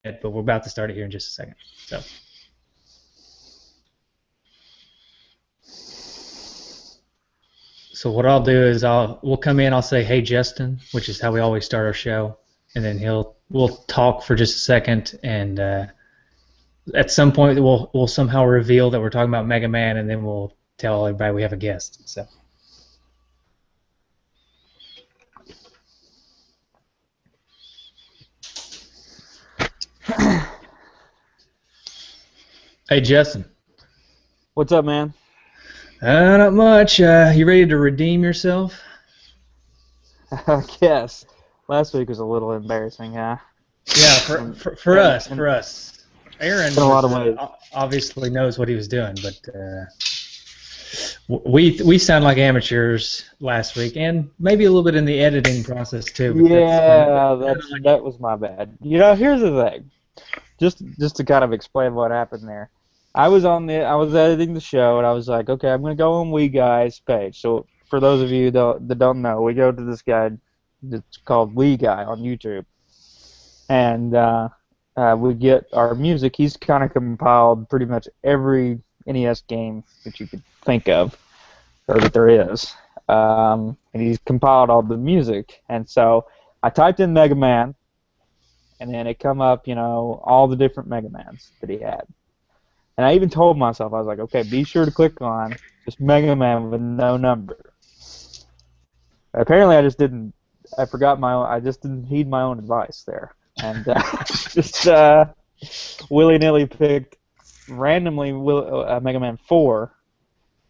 but we're about to start it here in just a second. So what I'll do is we'll come in. I'll say, "Hey, Justin," which is how we always start our show, and then we'll talk for just a second, and at some point we'll somehow reveal that we're talking about Mega Man, and then we'll tell everybody we have a guest. So. Hey, Justin. What's up, man? Not much. You ready to redeem yourself? I guess. Last week was a little embarrassing, huh? Yeah, for us. Aaron in a lot of ways. Obviously knows what he was doing, but we sound like amateurs last week, and maybe a little bit in the editing process too. But that was my bad. You know, here's the thing. Just to kind of explain what happened there. I was editing the show, and I was like, okay, I'm gonna go on We Guy's page. So for those of you that don't know, we go to this guy that's called We Guy on YouTube, and we get our music. He's kind of compiled pretty much every NES game that you could think of, or that there is, and he's compiled all the music. And so I typed in Mega Man, and then it come up, all the different Mega Mans that he had. And I even told myself, I was like, okay, be sure to click on just Mega Man with no number. Apparently, I just didn't heed my own advice there, and just willy-nilly picked randomly Mega Man 4.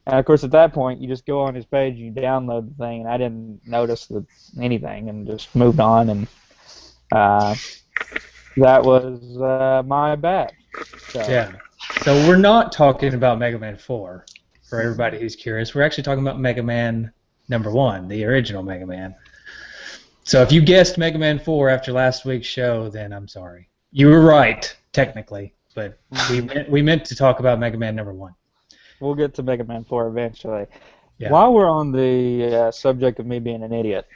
And of course, at that point, you just go on his page, you download the thing, and I didn't notice anything, and just moved on, and that was my bad. So. Yeah. So we're not talking about Mega Man 4, for everybody who's curious. We're actually talking about Mega Man #1, the original Mega Man. So if you guessed Mega Man 4 after last week's show, then I'm sorry. You were right, technically, but we meant to talk about Mega Man #1. We'll get to Mega Man 4 eventually. Yeah. While we're on the subject of me being an idiot,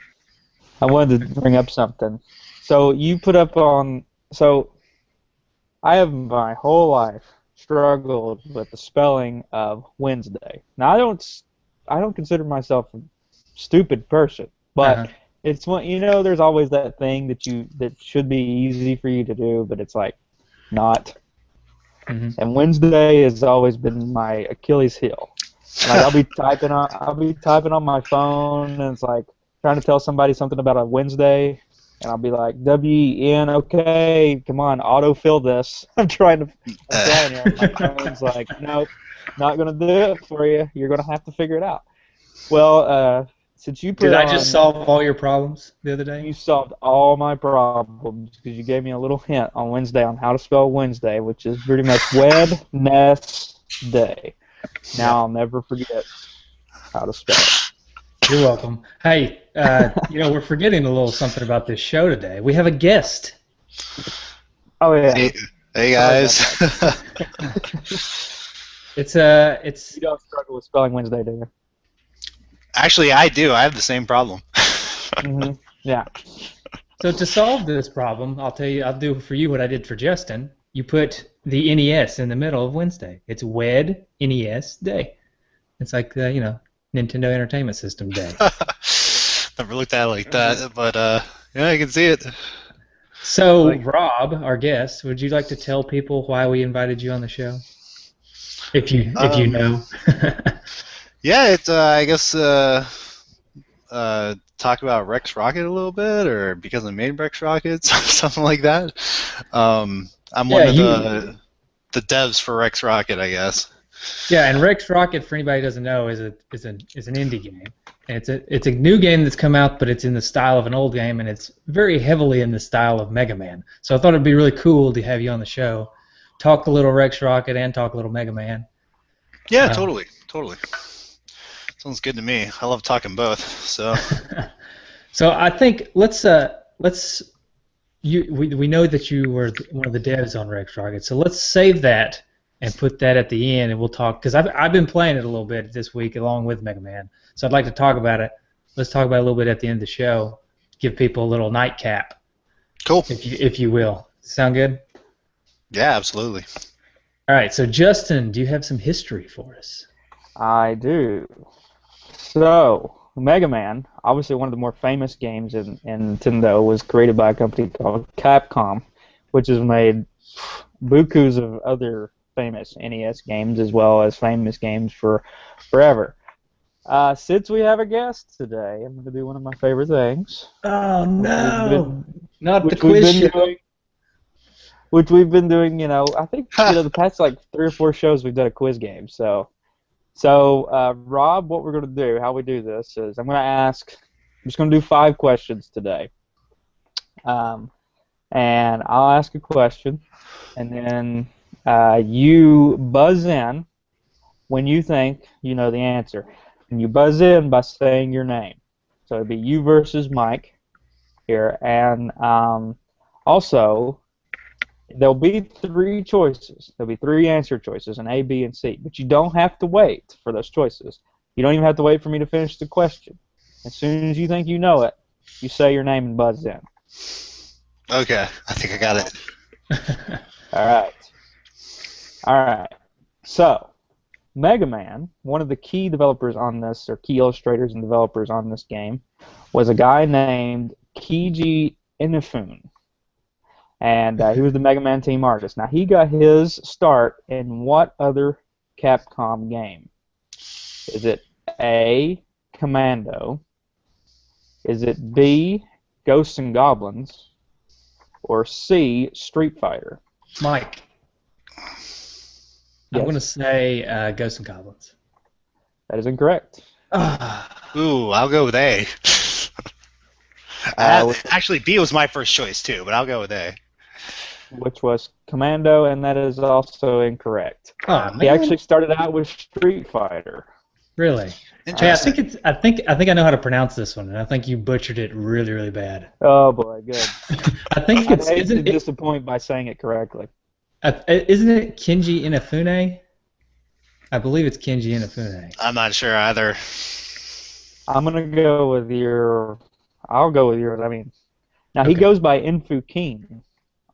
I wanted to bring up something. So you put up on... So I have my whole life struggled with the spelling of Wednesday. Now I don't consider myself a stupid person, but it's one, there's always that thing that should be easy for you to do, but it's like not. Mm-hmm. And Wednesday has always been my Achilles heel. Like I'll be typing on my phone, and it's like trying to tell somebody something about a Wednesday. And I'll be like, W-E-N, okay, come on, autofill this. I'm trying here. My phone's like, nope, not going to do it for you. You're going to have to figure it out. Well, since you Did I just solve all your problems the other day? You solved all my problems because you gave me a little hint on Wednesday on how to spell Wednesday, which is pretty much Wednesday. Now I'll never forget how to spell it. You're welcome. Hey, we're forgetting a little something about this show today. We have a guest. Oh yeah. Hey guys. It's You don't struggle with spelling Wednesday, do you? Actually, I do. I have the same problem. Mm-hmm. Yeah. So to solve this problem, I'll do for you what I did for Justin. You put the NES in the middle of Wednesday. It's Wed NES Day. It's like Nintendo Entertainment System Day. Never looked at it like that, but yeah, I can see it. So, Rob, our guest, would you like to tell people why we invited you on the show? If you know. Yeah, it's I guess talk about Rex Rocket a little bit, or because I made Rex Rockets, something like that. I'm one of the devs for Rex Rocket, I guess. Yeah, and Rex Rocket, for anybody who doesn't know, is an indie game. And it's a new game that's come out, but it's in the style of an old game, and it's very heavily in the style of Mega Man. So I thought it'd be really cool to have you on the show, talk a little Rex Rocket and talk a little Mega Man. Yeah, totally. Sounds good to me. I love talking both. So. So I think let's we know that you were one of the devs on Rex Rocket, so let's save that and put that at the end, and we'll talk, because I've been playing it a little bit this week along with Mega Man, so I'd like to talk about it. Let's talk about it a little bit at the end of the show, give people a little nightcap. Cool. If you will. Sound good? Yeah, absolutely. All right, so Justin, do you have some history for us? I do. So, Mega Man, obviously one of the more famous games in Nintendo, was created by a company called Capcom, which has made bukus of other famous NES games as well as famous games for forever. Since we have a guest today, I'm going to do one of my favorite things, Oh which we've no, been, not the which we've quiz been show. doing, which we've been doing. I think the past like 3 or 4 shows we've done a quiz game. So, Rob, what we're going to do, how we do this is I'm just going to do 5 questions today. And I'll ask a question, and then you buzz in when you think you know the answer. And you buzz in by saying your name. So it'd be you versus Mike here. And also, there'll be 3 choices. There'll be 3 answer choices, an A, B, and C. But you don't have to wait for those choices. You don't even have to wait for me to finish the question. As soon as you think you know it, you say your name and buzz in. Okay, I think I got it. All right. All right. So, Mega Man, one of the key developers on this, or key illustrators and developers on this game, was a guy named Keiji Inafune. And he was the Mega Man team artist. Now, he got his start in what other Capcom game? Is it A, Commando? Is it B, Ghosts and Goblins? Or C, Street Fighter? Mike, I'm going to say Ghosts and Goblins. That is incorrect. Ooh, I'll go with A. Actually, B was my first choice too, but I'll go with A. Which was Commando, and that is also incorrect. Oh, man. He actually started out with Street Fighter. Really? Hey, I think I know how to pronounce this one, and I think you butchered it really, really bad. Oh boy, good. I think I hate to disappoint by saying it correctly. Isn't it Kenji Inafune? I believe it's Kenji Inafune. I'm not sure either. I'm gonna go with your. I'll go with yours. I mean, now Okay. he goes by Infu King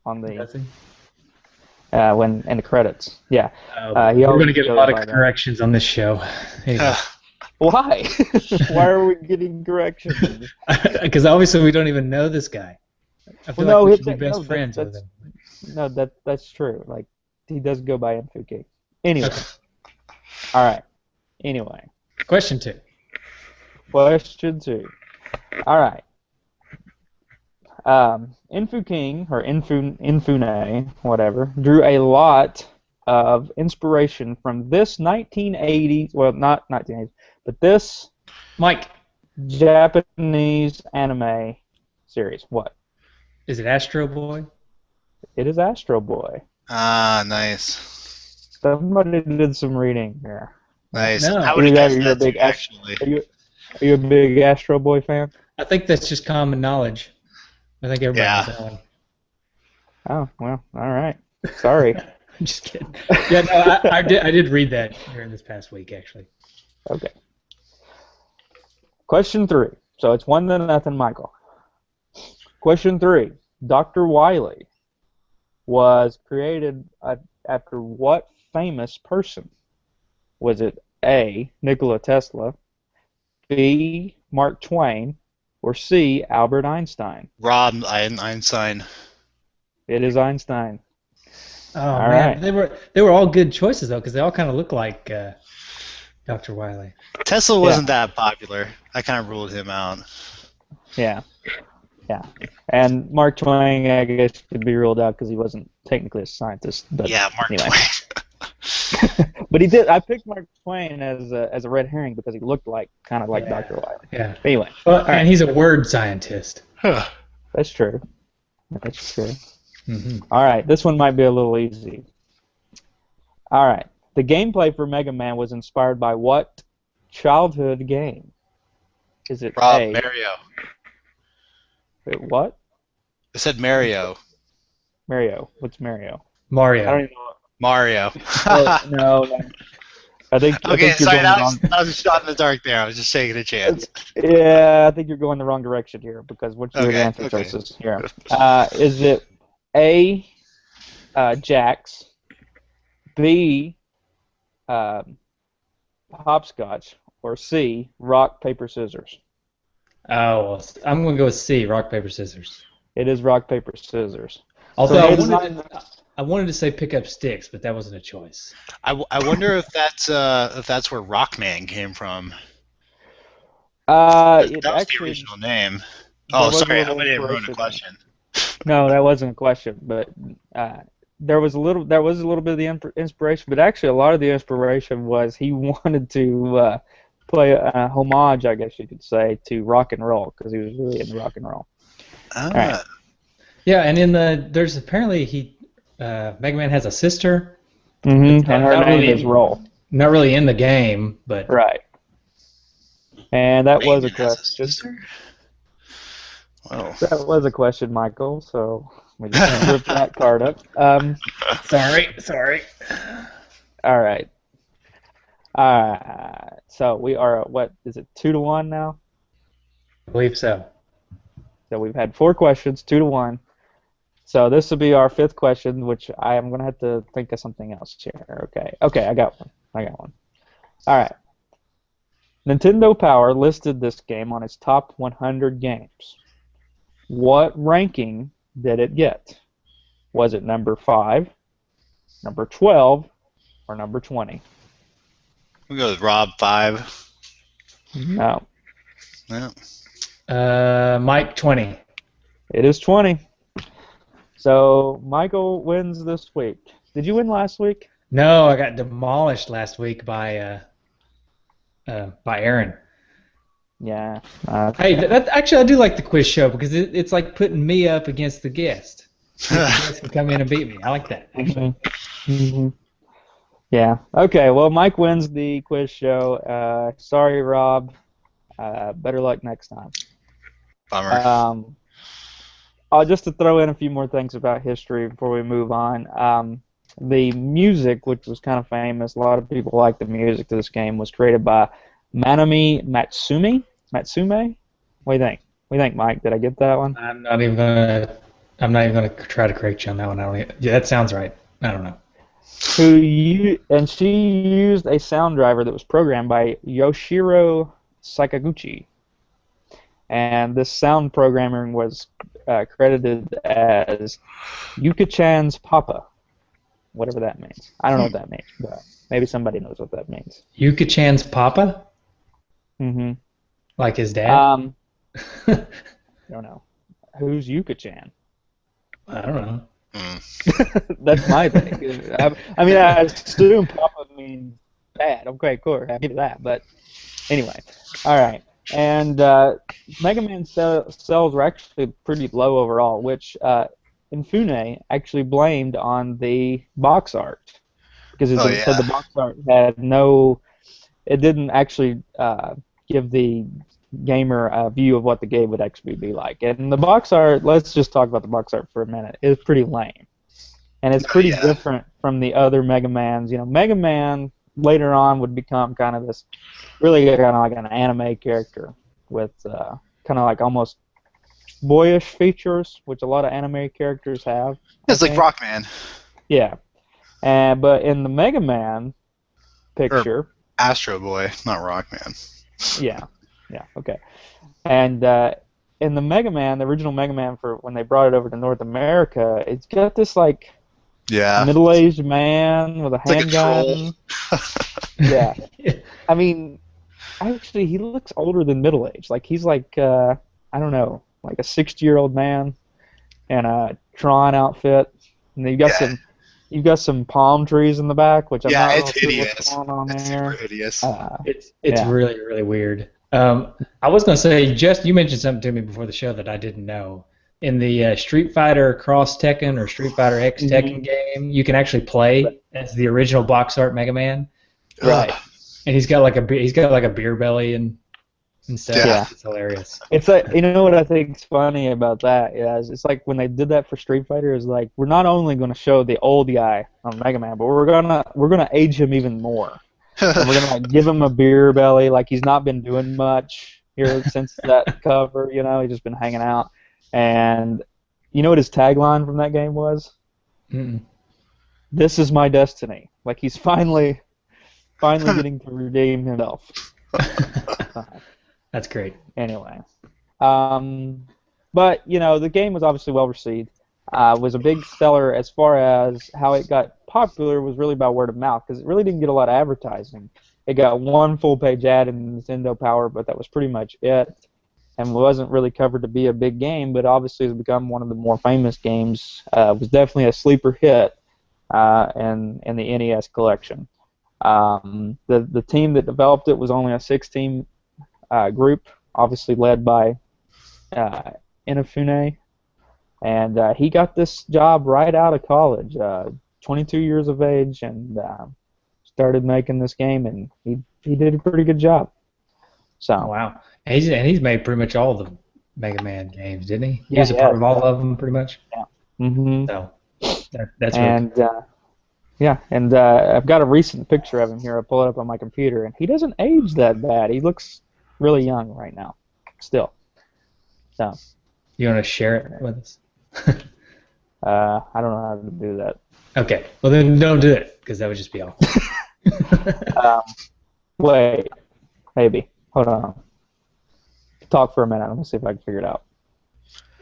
on the when in the credits. Yeah. We're going to get a lot of corrections on this show. Anyway. Why? Why are we getting corrections? Because obviously we don't even know this guy. I feel like we should be best friends with him. No, that's true. Like, he does go by Infu King. Anyway. All right. Anyway. Question 2. Question 2. All right. Infu King, or Infune, whatever, drew a lot of inspiration from this 1980s, well, not 1980s, but this Mike, Japanese anime series. What? Is it Astro Boy? It is Astro Boy. Ah, nice. Somebody did some reading here. Nice. No. I would have guessed that too, actually. Are you a big Astro Boy fan? I think that's just common knowledge. I think everybody knows that one. Oh, well, all right. Sorry. I'm just kidding. Yeah, no, I did read that during this past week, actually. Okay. Question 3. So it's 1-0, Michael. Question 3. Dr. Wily was created after what famous person? Was it A, Nikola Tesla, B, Mark Twain, or C, Albert Einstein? Rob Einstein. It is Einstein. Oh All man, right. they were all good choices though, because they all kind of look like Dr. Wily. Tesla wasn't that popular. I kind of ruled him out. Yeah. Yeah. And Mark Twain, I guess, could be ruled out because he wasn't technically a scientist. But Yeah, Mark anyway. Twain. But he did. I picked Mark Twain as a red herring because he looked kind of like Dr. Wily. Yeah. Anyway. Well, and he's a word scientist. Huh. That's true. That's true. Mm-hmm. All right. This one might be a little easy. All right. The gameplay for Mega Man was inspired by what childhood game? Is it Rob, A? Mario. Wait, what? I said Mario. Mario. What's Mario? Mario. I don't even know. Mario. No. I think Okay, you're sorry, going that the was, that was a shot in the dark there. I was just taking a chance. Yeah, I think you're going the wrong direction here because what's your answer choices here? Is it A, Jacks, B, hopscotch, or C, rock, paper, scissors? Oh, well, I'm going to go with C, rock, paper, scissors. It is rock, paper, scissors. Although So I wanted to say pick up sticks, but that wasn't a choice. I wonder if that's where Rockman came from. It That was the actually original name. there Oh, was a sorry, I little didn't ruin the inspiration. question. No, that wasn't a question, but there was a little bit of the inspiration, but actually a lot of the inspiration was he wanted to play a homage, I guess you could say, to rock and roll because he was really into rock and roll. Ah. All right. Yeah, and there's apparently Mega Man has a sister. Mm-hmm. And her not name really, is Roll. Not really in the game, but Right. And that was a Raymond has question. sister? Wow. That was a question, Michael. So we just ripped that card up. sorry. All right. So we are at, what is it, 2-1 now? I believe so. So we've had 4 questions, 2-1. So this will be our 5th question, which I am going to have to think of something else here. Okay, I got one. All right. Nintendo Power listed this game on its top 100 games. What ranking did it get? Was it number 5, number 12, or number 20? We'll go with Rob 5. No. Yeah. Mike 20. It is 20. So Michael wins this week. Did you win last week? No, I got demolished last week by Aaron. Yeah. Hey, actually, I do like the quiz show because it's like putting me up against the guest. The guest can come in and beat me. I like that. Mm-hmm. Yeah. Okay. Well, Mike wins the quiz show. Sorry, Rob. Better luck next time. Bummer. Just to throw in a few more things about history before we move on. The music, which was kind of famous, a lot of people like the music to this game, was created by Manami Matsume. Matsume? What do you think? What do you think, Mike? Did I get that one? I'm not even gonna try to correct you on that one. Yeah, that sounds right. I don't know. And she used a sound driver that was programmed by Yoshiro Sakaguchi. And this sound programming was credited as Yuka-chan's Papa, whatever that means. I don't know what that means, but maybe somebody knows what that means. Yuka-chan's Papa? Mm-hmm. Like his dad? I don't know. Who's Yuka-chan? I don't know. That's my thing. I mean, I assume Papa means dad. Okay, cool. I'll give you that. But anyway, all right. And Mega Man sales were actually pretty low overall, which Infune actually blamed on the box art because it said the box art had it didn't actually give the gamer a view of what the game would actually be like. And the box art, let's just talk about the box art for a minute, is pretty lame. And it's pretty different from the other Mega Mans. You know, Mega Man later on would become kind of this really kind of like an anime character with kind of like almost boyish features, which a lot of anime characters have. It's like Rockman. Yeah. But in the Mega Man picture... Astro Boy, not Rockman. Yeah, okay. And in the Mega Man, the original Mega Man, for when they brought it over to North America, it's got this like middle-aged man with a handgun. Yeah. I mean, actually, he looks older than middle-aged. Like he's like I don't know, like a 60-year-old man in a Tron outfit, and you've got some palm trees in the back, which I'm not it's really hideous. sure what's going on It's there. super hideous. It's really, really weird. I was going to say, you mentioned something to me before the show that I didn't know. In the Street Fighter Cross Tekken or Street Fighter X Tekken game, you can actually play as the original box art Mega Man. Right. And he's got like a beer belly and stuff. Yeah. It's hilarious. It's like, you know what I think is funny about that is it's like when they did that for Street Fighter is like we're not only going to show the old guy on Mega Man, but we're gonna age him even more. And we're gonna like give him a beer belly, like he's not been doing much here since that cover. You know, he's just been hanging out. And you know what his tagline from that game was? Mm-mm. this is my destiny. Like he's finally getting to redeem himself. That's great. Anyway, but the game was obviously well received. Was a big seller as far as how it got popular was really by word of mouth because it really didn't get a lot of advertising. It got one full-page ad in Nintendo Power, but that was pretty much it, and wasn't really covered to be a big game. But obviously, it's become one of the more famous games. Was definitely a sleeper hit in the NES collection. The team that developed it was only a 6-team group, obviously led by Inafune. And he got this job right out of college, 22 years of age, and started making this game, and he did a pretty good job. So wow, and he's made pretty much all the Mega Man games, didn't he? He Yeah, was a part of all of them, pretty much. Yeah. Mm-hmm. So that's and I've got a recent picture of him here. I'll pull it up on my computer, and he doesn't age that bad. He looks really young right now, still. So you want to share it with us? I don't know how to do that. Okay, well then don't do it because that would just be awful. Wait, maybe. Hold on. Talk for a minute. Let me see if I can figure it out.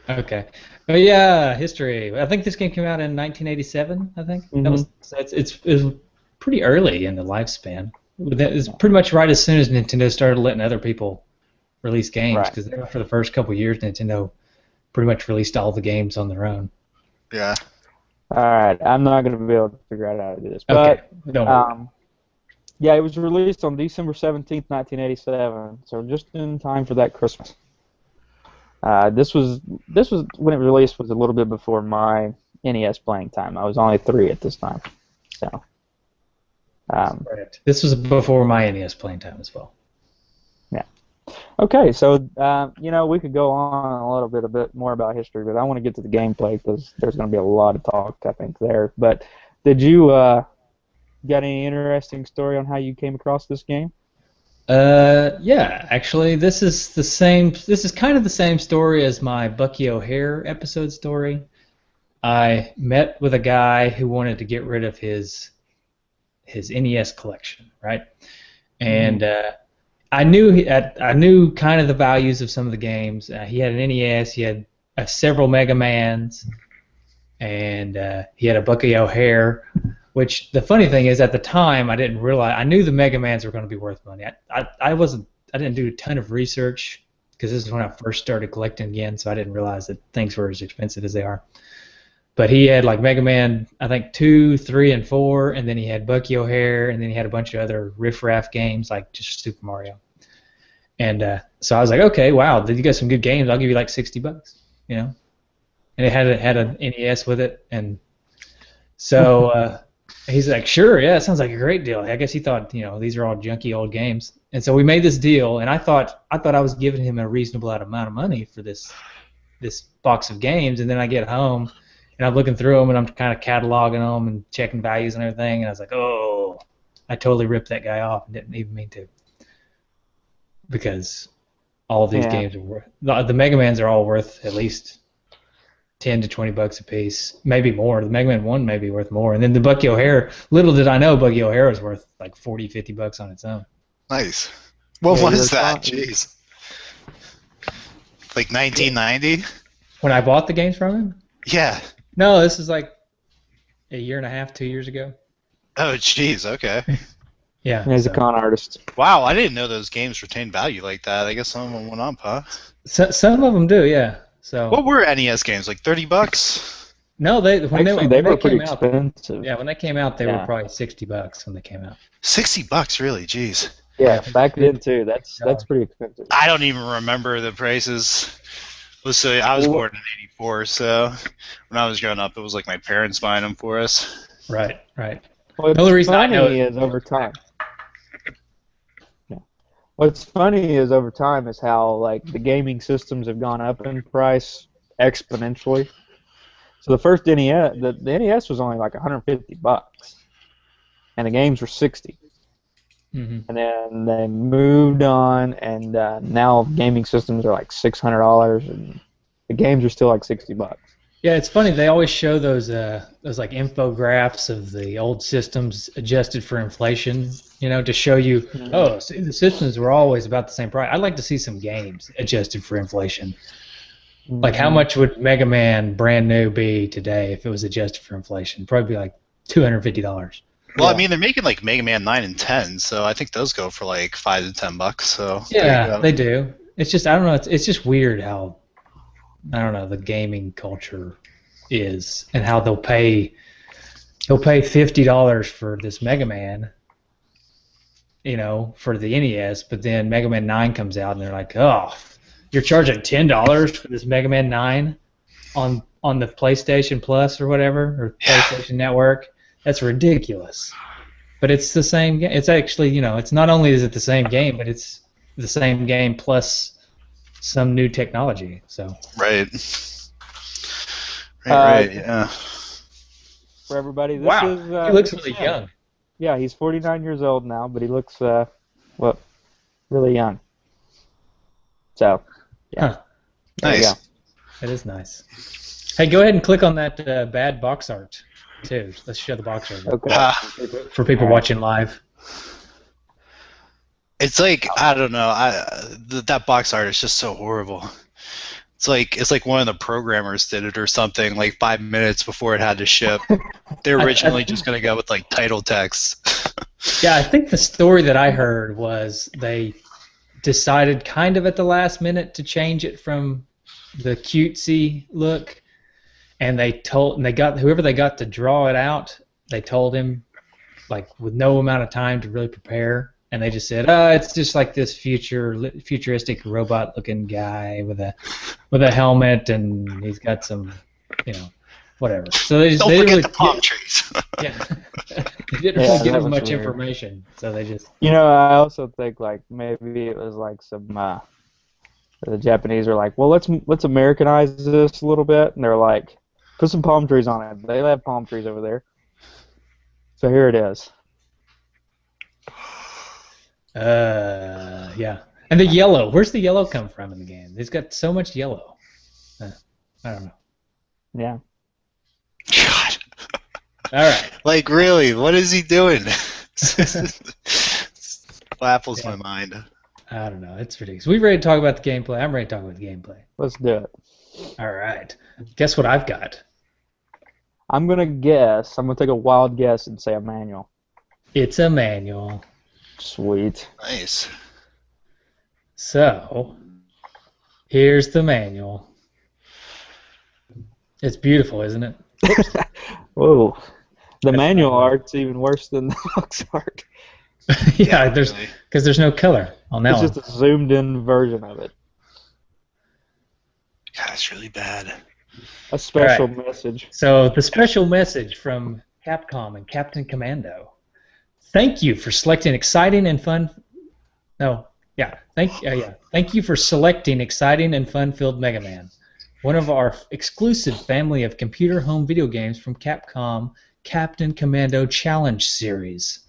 Okay. Oh yeah, history. I think this game came out in 1987. I think Mm-hmm. that was it was pretty early in the lifespan. It's pretty much right as soon as Nintendo started letting other people release games because for the first couple of years Nintendo pretty much released all the games on their own. Yeah. All right, I'm not going to be able to figure out how to do this. Okay. But, Don't worry. yeah, it was released on December 17th, 1987, so just in time for that Christmas. This was when it released was a little bit before my NES playing time. I was only 3 at this time. So. Right. This was before my NES playing time as well. Yeah. Okay, so we could go on a bit more about history, but I want to get to the gameplay because there's going to be a lot of talk, I think, there. But did you got any interesting story on how you came across this game? Yeah, actually, this is the same. This is kind of the same story as my Bucky O'Hare episode story. I met with a guy who wanted to get rid of his NES collection, right? And I knew kind of the values of some of the games. He had an NES. He had several Mega Mans, and he had a Bucky O'Hare. Which the funny thing is, at the time, I didn't realize. I knew the Mega Mans were going to be worth money. I didn't do a ton of research because this is when I first started collecting again, so I didn't realize that things were as expensive as they are. But he had like Mega Man, I think 2, 3, and 4, and then he had Bucky O'Hare, and then he had a bunch of other riff-raff games like just Super Mario. And so I was like, okay, wow, you got some good games. I'll give you like $60, you know. And it had an NES with it, and so. He's like, sure, yeah, it sounds like a great deal. I guess he thought, these are all junky old games. And so we made this deal, and I thought I was giving him a reasonable amount of money for this box of games. And then I get home, and I'm looking through them, and I'm kind of cataloging them and checking values and everything. And I was like, oh, I totally ripped that guy off and didn't even mean to. Because all of these games are worth, the Mega Mans are all worth at least $10 to $20 a piece, maybe more. The Mega Man 1 may be worth more. And then the Bucky O'Hare, little did I know Bucky O'Hare was worth like $40, $50 on its own. Nice. What was that? Jeez. Like 1990? When I bought the games from him? Yeah. No, this is like a year and a half, 2 years ago. Oh, jeez, okay. Yeah. He's a con artist. Wow, I didn't know those games retained value like that. I guess some of them went up, huh? Some of them do, yeah. So. What were NES games? Like $30? No, they were pretty came out, expensive. yeah, when they came out, they were probably $60 when they came out. $60, really? Jeez. Yeah, back then too. That's pretty expensive. I don't even remember the prices. Let's say I was born in '84, so when I was growing up, it was like my parents buying them for us. Right, right. What's the only reason I know is over time. Yeah. What's funny is over time is how like the gaming systems have gone up in price exponentially. So the first NES, the NES was only like $150, and the games were $60. Mm-hmm. And then they moved on, and now gaming systems are like $600, and the games are still like $60. Yeah, it's funny. They always show those like infographics of the old systems adjusted for inflation. To show you, oh, see, the systems were always about the same price. I'd like to see some games adjusted for inflation. Like, how much would Mega Man brand new be today if it was adjusted for inflation? Probably be like $250. Well, I mean, they're making like Mega Man 9 and 10, so I think those go for like $5 to $10. So yeah, they do. It's just, I don't know. It's just weird how, I don't know, the gaming culture is, and how he'll pay $50 for this Mega Man, for the NES, but then Mega Man 9 comes out and they're like, oh, you're charging $10 for this Mega Man 9 on the PlayStation Plus or whatever, or PlayStation Network. That's ridiculous. But it's the same game. It's actually, it's not only is it the same game, but it's the same game plus some new technology. So Right, yeah. For everybody, this wow, is... he looks really young. Yeah, he's 49 years old now, but he looks, really young. So, yeah. Huh. There you Nice. go. That is nice. Hey, go ahead and click on that bad box art, too. Let's show the box art Okay. for people watching live. It's like, I don't know, that box art is just so horrible. It's like one of the programmers did it or something, like 5 minutes before it had to ship. They're originally just going to go with like title text. Yeah, I think the story that I heard was they decided kind of at the last minute to change it from the cutesy look, and they got whoever they got to draw it out, they told him, like, with no amount of time to really prepare, and they just said, it's just like this futuristic robot looking guy with a helmet, and he's got some, whatever. So they Don't didn't forget really the palm trees. yeah. They didn't really give him much information, so they just... I also think, like, maybe it was like some, the Japanese are like, well, let's Americanize this a little bit, and they're like, put some palm trees on it. They have palm trees over there. So here it is. Yeah. And the yellow, where's the yellow come from in the game? He's got so much yellow. I don't know. Yeah. God. All right. Like, really, what is he doing? Baffles my mind. I don't know. It's ridiculous. We ready to talk about the gameplay? I'm ready to talk about the gameplay. Let's do it. All right. Guess what I've got? I'm going to take a wild guess and say a manual. It's a manual. Sweet. Nice. So, here's the manual. It's beautiful, isn't it? Whoa. The manual art's even worse than the box art. Yeah, because there's no color on that It's one. just a zoomed-in version of it. God, it's really bad. A special message. So the special message from Capcom and Captain Commando. Thank you for selecting exciting and fun. No, yeah. Thank you for selecting exciting and fun-filled Mega Man, one of our exclusive family of computer home video games from Capcom Captain Commando Challenge series.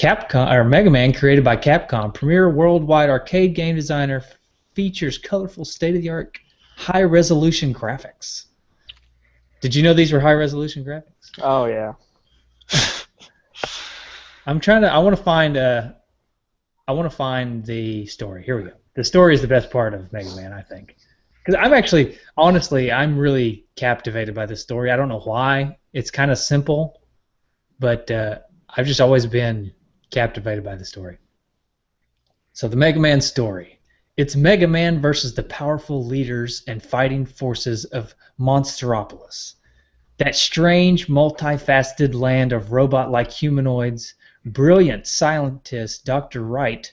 Mega Man, created by Capcom, premier worldwide arcade game designer, features colorful, state-of-the-art, high-resolution graphics. Did you know these were high-resolution graphics? Oh, yeah. I want to find the story. Here we go. The story is the best part of Mega Man, I think. Because I'm really captivated by this story. I don't know why. It's kind of simple, but I've just always been captivated by the story. So the Mega Man story. It's Mega Man versus the powerful leaders and fighting forces of Monsteropolis. That strange, multifaceted land of robot-like humanoids, brilliant scientist Dr. Wright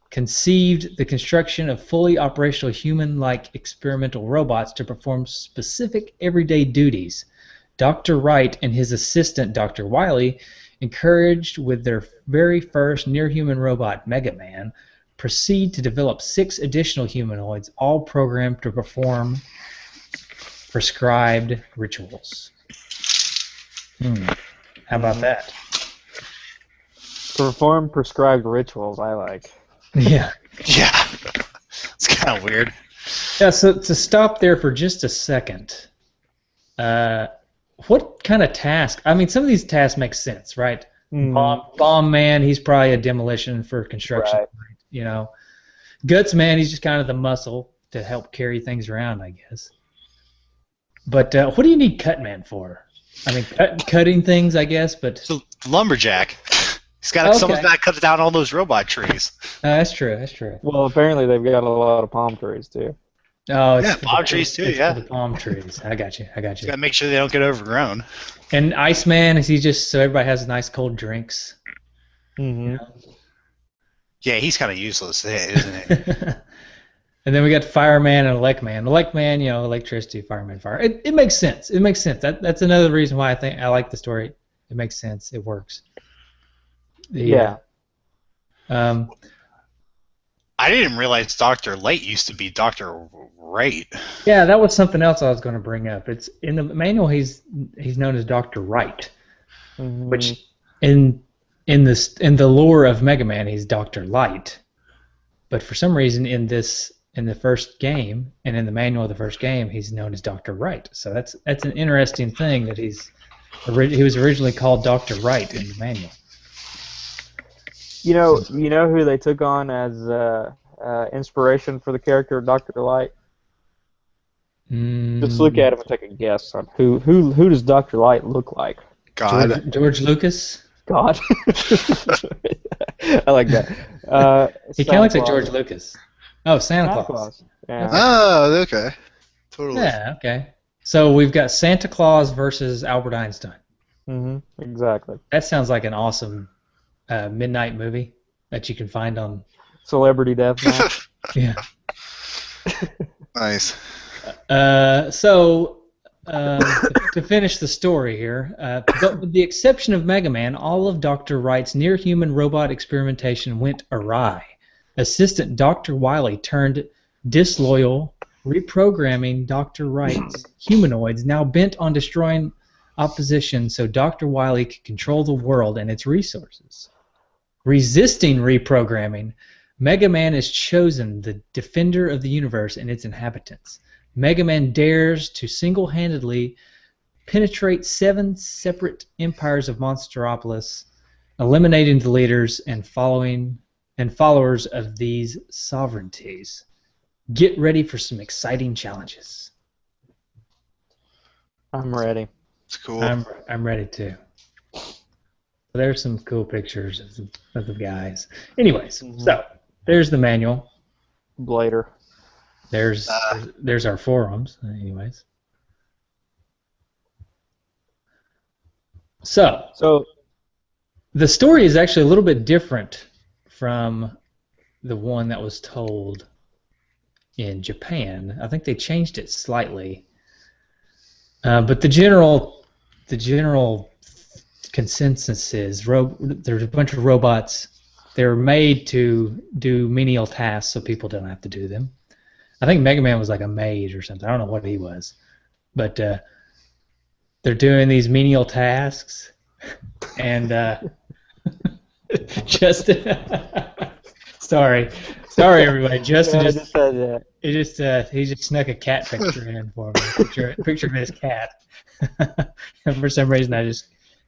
conceived the construction of fully operational human-like experimental robots to perform specific everyday duties. Dr. Wright and his assistant Dr. Wily, encouraged with their very first near-human robot Mega Man, proceed to develop 6 additional humanoids, all programmed to perform prescribed rituals. How about that? Perform prescribed rituals, I like. Yeah. Yeah. It's kind of weird. Yeah, so to stop there for just a second, what kind of task? I mean, some of these tasks make sense, right? Bomb man, he's probably a demolition for construction. Right. You know, Guts man, he's just kind of the muscle to help carry things around, I guess. But what do you need Cut Man for? I mean, cutting things, I guess, but... So, lumberjack. Someone's got to cut down all those robot trees. That's true, that's true. Well, apparently they've got a lot of palm trees, too. Oh, yeah, palm trees, too, yeah. For the palm trees. I got you. Got to make sure they don't get overgrown. And Iceman, is he just so everybody has nice cold drinks? Mm-hmm. You know? Yeah, he's kind of useless, isn't he? And then we got Fireman and Electman. Electman, you know, electricity, Fireman, fire. It makes sense. It makes sense. That's another reason why I think I like the story. It makes sense. It works. Yeah. I didn't realize Dr. Light used to be Dr. Wright. Yeah, that was something else I was going to bring up. It's in the manual. He's known as Dr. Wright, which in the lore of Mega Man, he's Dr. Light. But for some reason, in the first game and in the manual of the first game, he's known as Dr. Wright. So that's an interesting thing that he was originally called Dr. Wright in the manual. You know who they took on as inspiration for the character of Dr. Light? Just look at him and take a guess on who does Dr. Light look like? God. George Lucas? God. I like that. He kind of looks like George Lucas. Oh, Santa Claus. Yeah. Oh, okay. Totally. Yeah, okay. So we've got Santa Claus versus Albert Einstein. Mm-hmm. Exactly. That sounds like an awesome midnight movie that you can find on Celebrity Deathmatch. Yeah. Nice. To finish the story here, but with the exception of Mega Man, all of Dr. Wright's near-human robot experimentation went awry. Assistant Dr. Wily turned disloyal, reprogramming Dr. Wright's humanoids, now bent on destroying opposition so Dr. Wily could control the world and its resources. Resisting reprogramming, Mega Man is chosen the defender of the universe and its inhabitants. Mega Man dares to single-handedly penetrate 7 separate empires of Monsteropolis, eliminating the leaders and followers of these sovereignties. Get ready for some exciting challenges. I'm ready. It's cool. I'm ready too. There's some cool pictures of the guys. Anyways, so there's the manual. Blader. There's our forums. Anyways. So the story is actually a little bit different from the one that was told in Japan. I think they changed it slightly. But the general consensus is there's a bunch of robots. They're made to do menial tasks so people don't have to do them. I think Mega Man was like a maid or something. I don't know what he was. But they're doing these menial tasks. And Justin... Sorry everybody. Justin he just snuck a cat picture in for me. Picture of his cat. And for some reason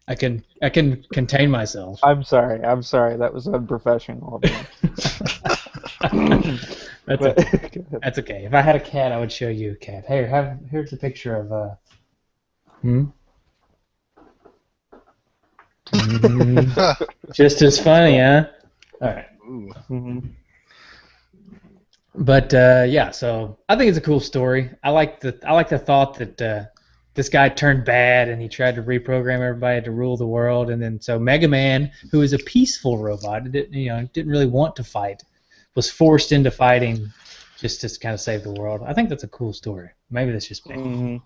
I can contain myself. I'm sorry. That was unprofessional of me. That's okay. If I had a cat, I would show you a cat. Here's a picture of just as funny, huh? All right. Mm-hmm. But yeah, so I think it's a cool story. I like the thought that this guy turned bad and he tried to reprogram everybody to rule the world, and then so Mega Man, who is a peaceful robot, didn't really want to fight, was forced into fighting just to kind of save the world. I think that's a cool story. Maybe that's just me. Mm-hmm.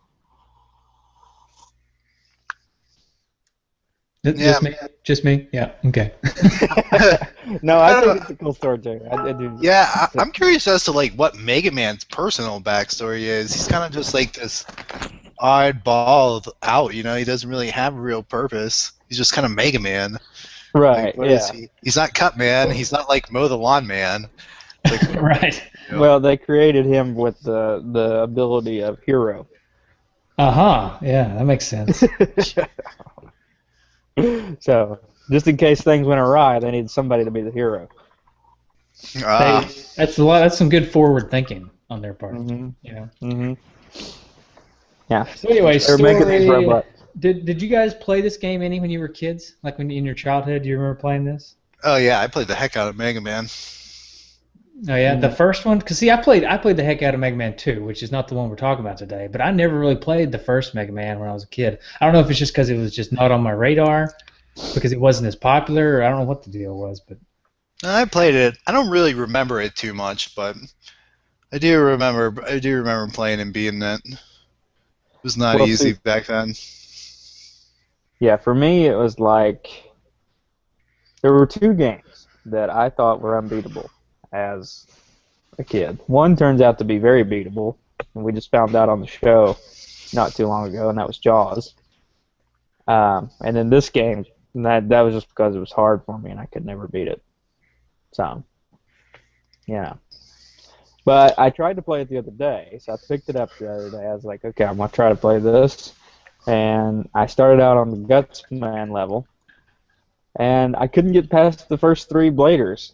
Just me? Yeah. Okay. No, I think it's a cool story too. I do. Yeah, I'm curious as to what Mega Man's personal backstory is. He's kind of just like this oddball out. He doesn't really have a real purpose. He's just kind of Mega Man. Right. What is he? He's not Cut Man. He's not like Mow the Lawn Man. Right. Well, they created him with the ability of hero. Yeah, that makes sense. So, just in case things went awry, they needed somebody to be the hero. That's a lot. That's some good forward thinking on their part. Mhm. You know. Mhm. Yeah. So anyway, They're making these story. robots. Did you guys play this game any when you were kids? Like when in your childhood, do you remember playing this? Oh yeah, I played the heck out of Mega Man. Oh yeah, the first one. Cause see, I played the heck out of Mega Man 2, which is not the one we're talking about today. But I never really played the first Mega Man when I was a kid. I don't know if it's just because it was just not on my radar, because it wasn't as popular. Or I don't know what the deal was, but I played it. I don't really remember it too much, but I do remember playing and beating it. It was not easy back then. Yeah, for me, it was like there were two games that I thought were unbeatable as a kid. One turns out to be very beatable, and we just found out on the show not too long ago, and that was Jaws. And then this game, that was just because it was hard for me, and I could never beat it. So, yeah. But I tried to play it the other day, so I picked it up the other day. I was like, okay, I'm going to try to play this. And I started out on the Gutsman level, and I couldn't get past the first three bladers,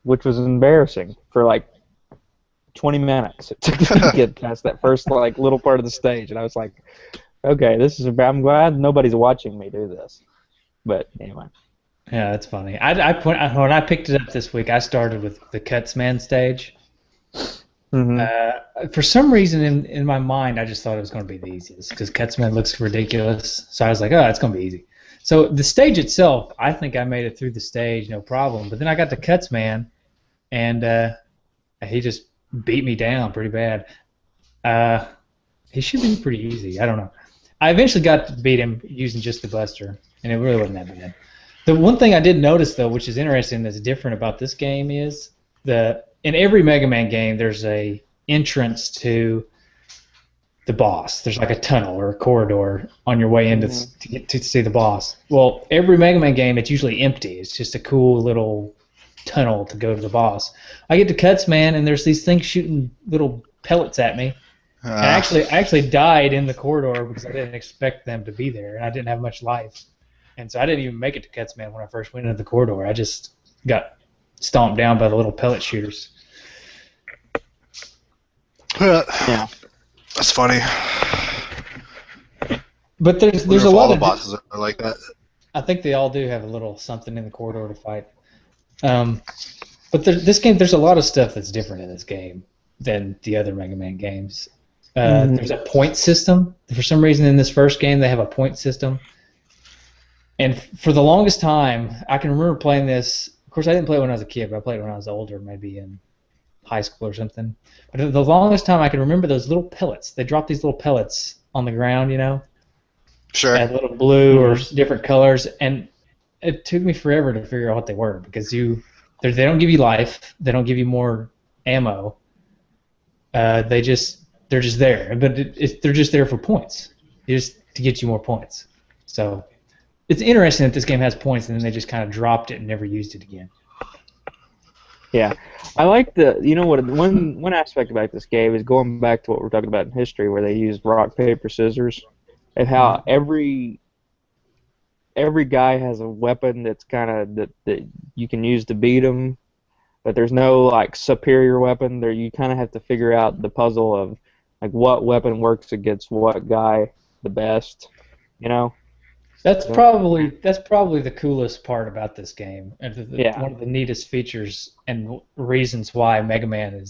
which was embarrassing for like 20 minutes. It took me to get past that first like little part of the stage, and I was like, okay, I'm glad nobody's watching me do this. But anyway. yeah, that's funny. When I picked it up this week, I started with the Cutsman stage. Mm-hmm. For some reason, in my mind, I just thought it was going to be the easiest because Cutsman looks ridiculous. So I was like, oh, it's going to be easy. So the stage itself, I think I made it through the stage, no problem. But then I got to Cutsman, and he just beat me down pretty bad. He should be pretty easy. I don't know. I eventually got to beat him using just the Buster, and it really wasn't that bad. The one thing I did notice, though, which is interesting that's different about this game is in every Mega Man game, there's a entrance to the boss. There's like a tunnel or a corridor on your way in to see the boss. Well, every Mega Man game, it's usually empty. It's just a cool little tunnel to go to the boss. I get to Cutsman, and there's these things shooting little pellets at me. And I actually died in the corridor because I didn't expect them to be there, and I didn't have much life. And so I didn't even make it to Cutsman when I first went into the corridor. I just got stomped down by the little pellet shooters. Yeah, that's funny. But there's a lot of bosses are like that. I think they all do have a little something in the corridor to fight. But this game, there's a lot of stuff that's different in this game than the other Mega Man games. There's a point system. For some reason, in this first game, they have a point system. And for the longest time, I can remember playing this. Of course, I didn't play it when I was a kid, but I played it when I was older, maybe in high school or something. But the longest time, I can remember those little pellets. They drop these little pellets on the ground, you know? Sure. Had little blue or different colors. And it took me forever to figure out what they were because they don't give you life. They don't give you more ammo. They're just there. But they're just there for points. Just to get you more points. So it's interesting that this game has points, and then they just kind of dropped it and never used it again. Yeah, I like one aspect about this game is going back to what we're talking about in history, where they used rock, paper, scissors, and how every guy has a weapon that's kind of that you can use to beat them, but there's no like superior weapon. There, you kind of have to figure out the puzzle of like what weapon works against what guy the best, you know. That's probably the coolest part about this game, and Yeah. one of the neatest features and reasons why Mega Man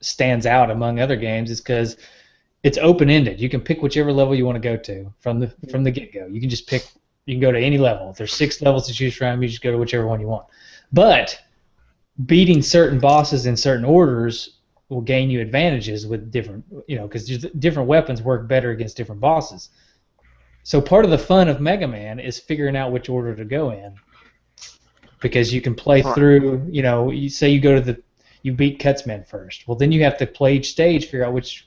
stands out among other games is because it's open-ended. You can pick whichever level you want to go to from the get-go. You can just pick. You can go to any level. If there's 6 levels to choose from, you just go to whichever one you want. But beating certain bosses in certain orders will gain you advantages with different, because different weapons work better against different bosses. So part of the fun of Mega Man is figuring out which order to go in, because you can play through. You say you beat Cutsman first. Well, then you have to play each stage, figure out which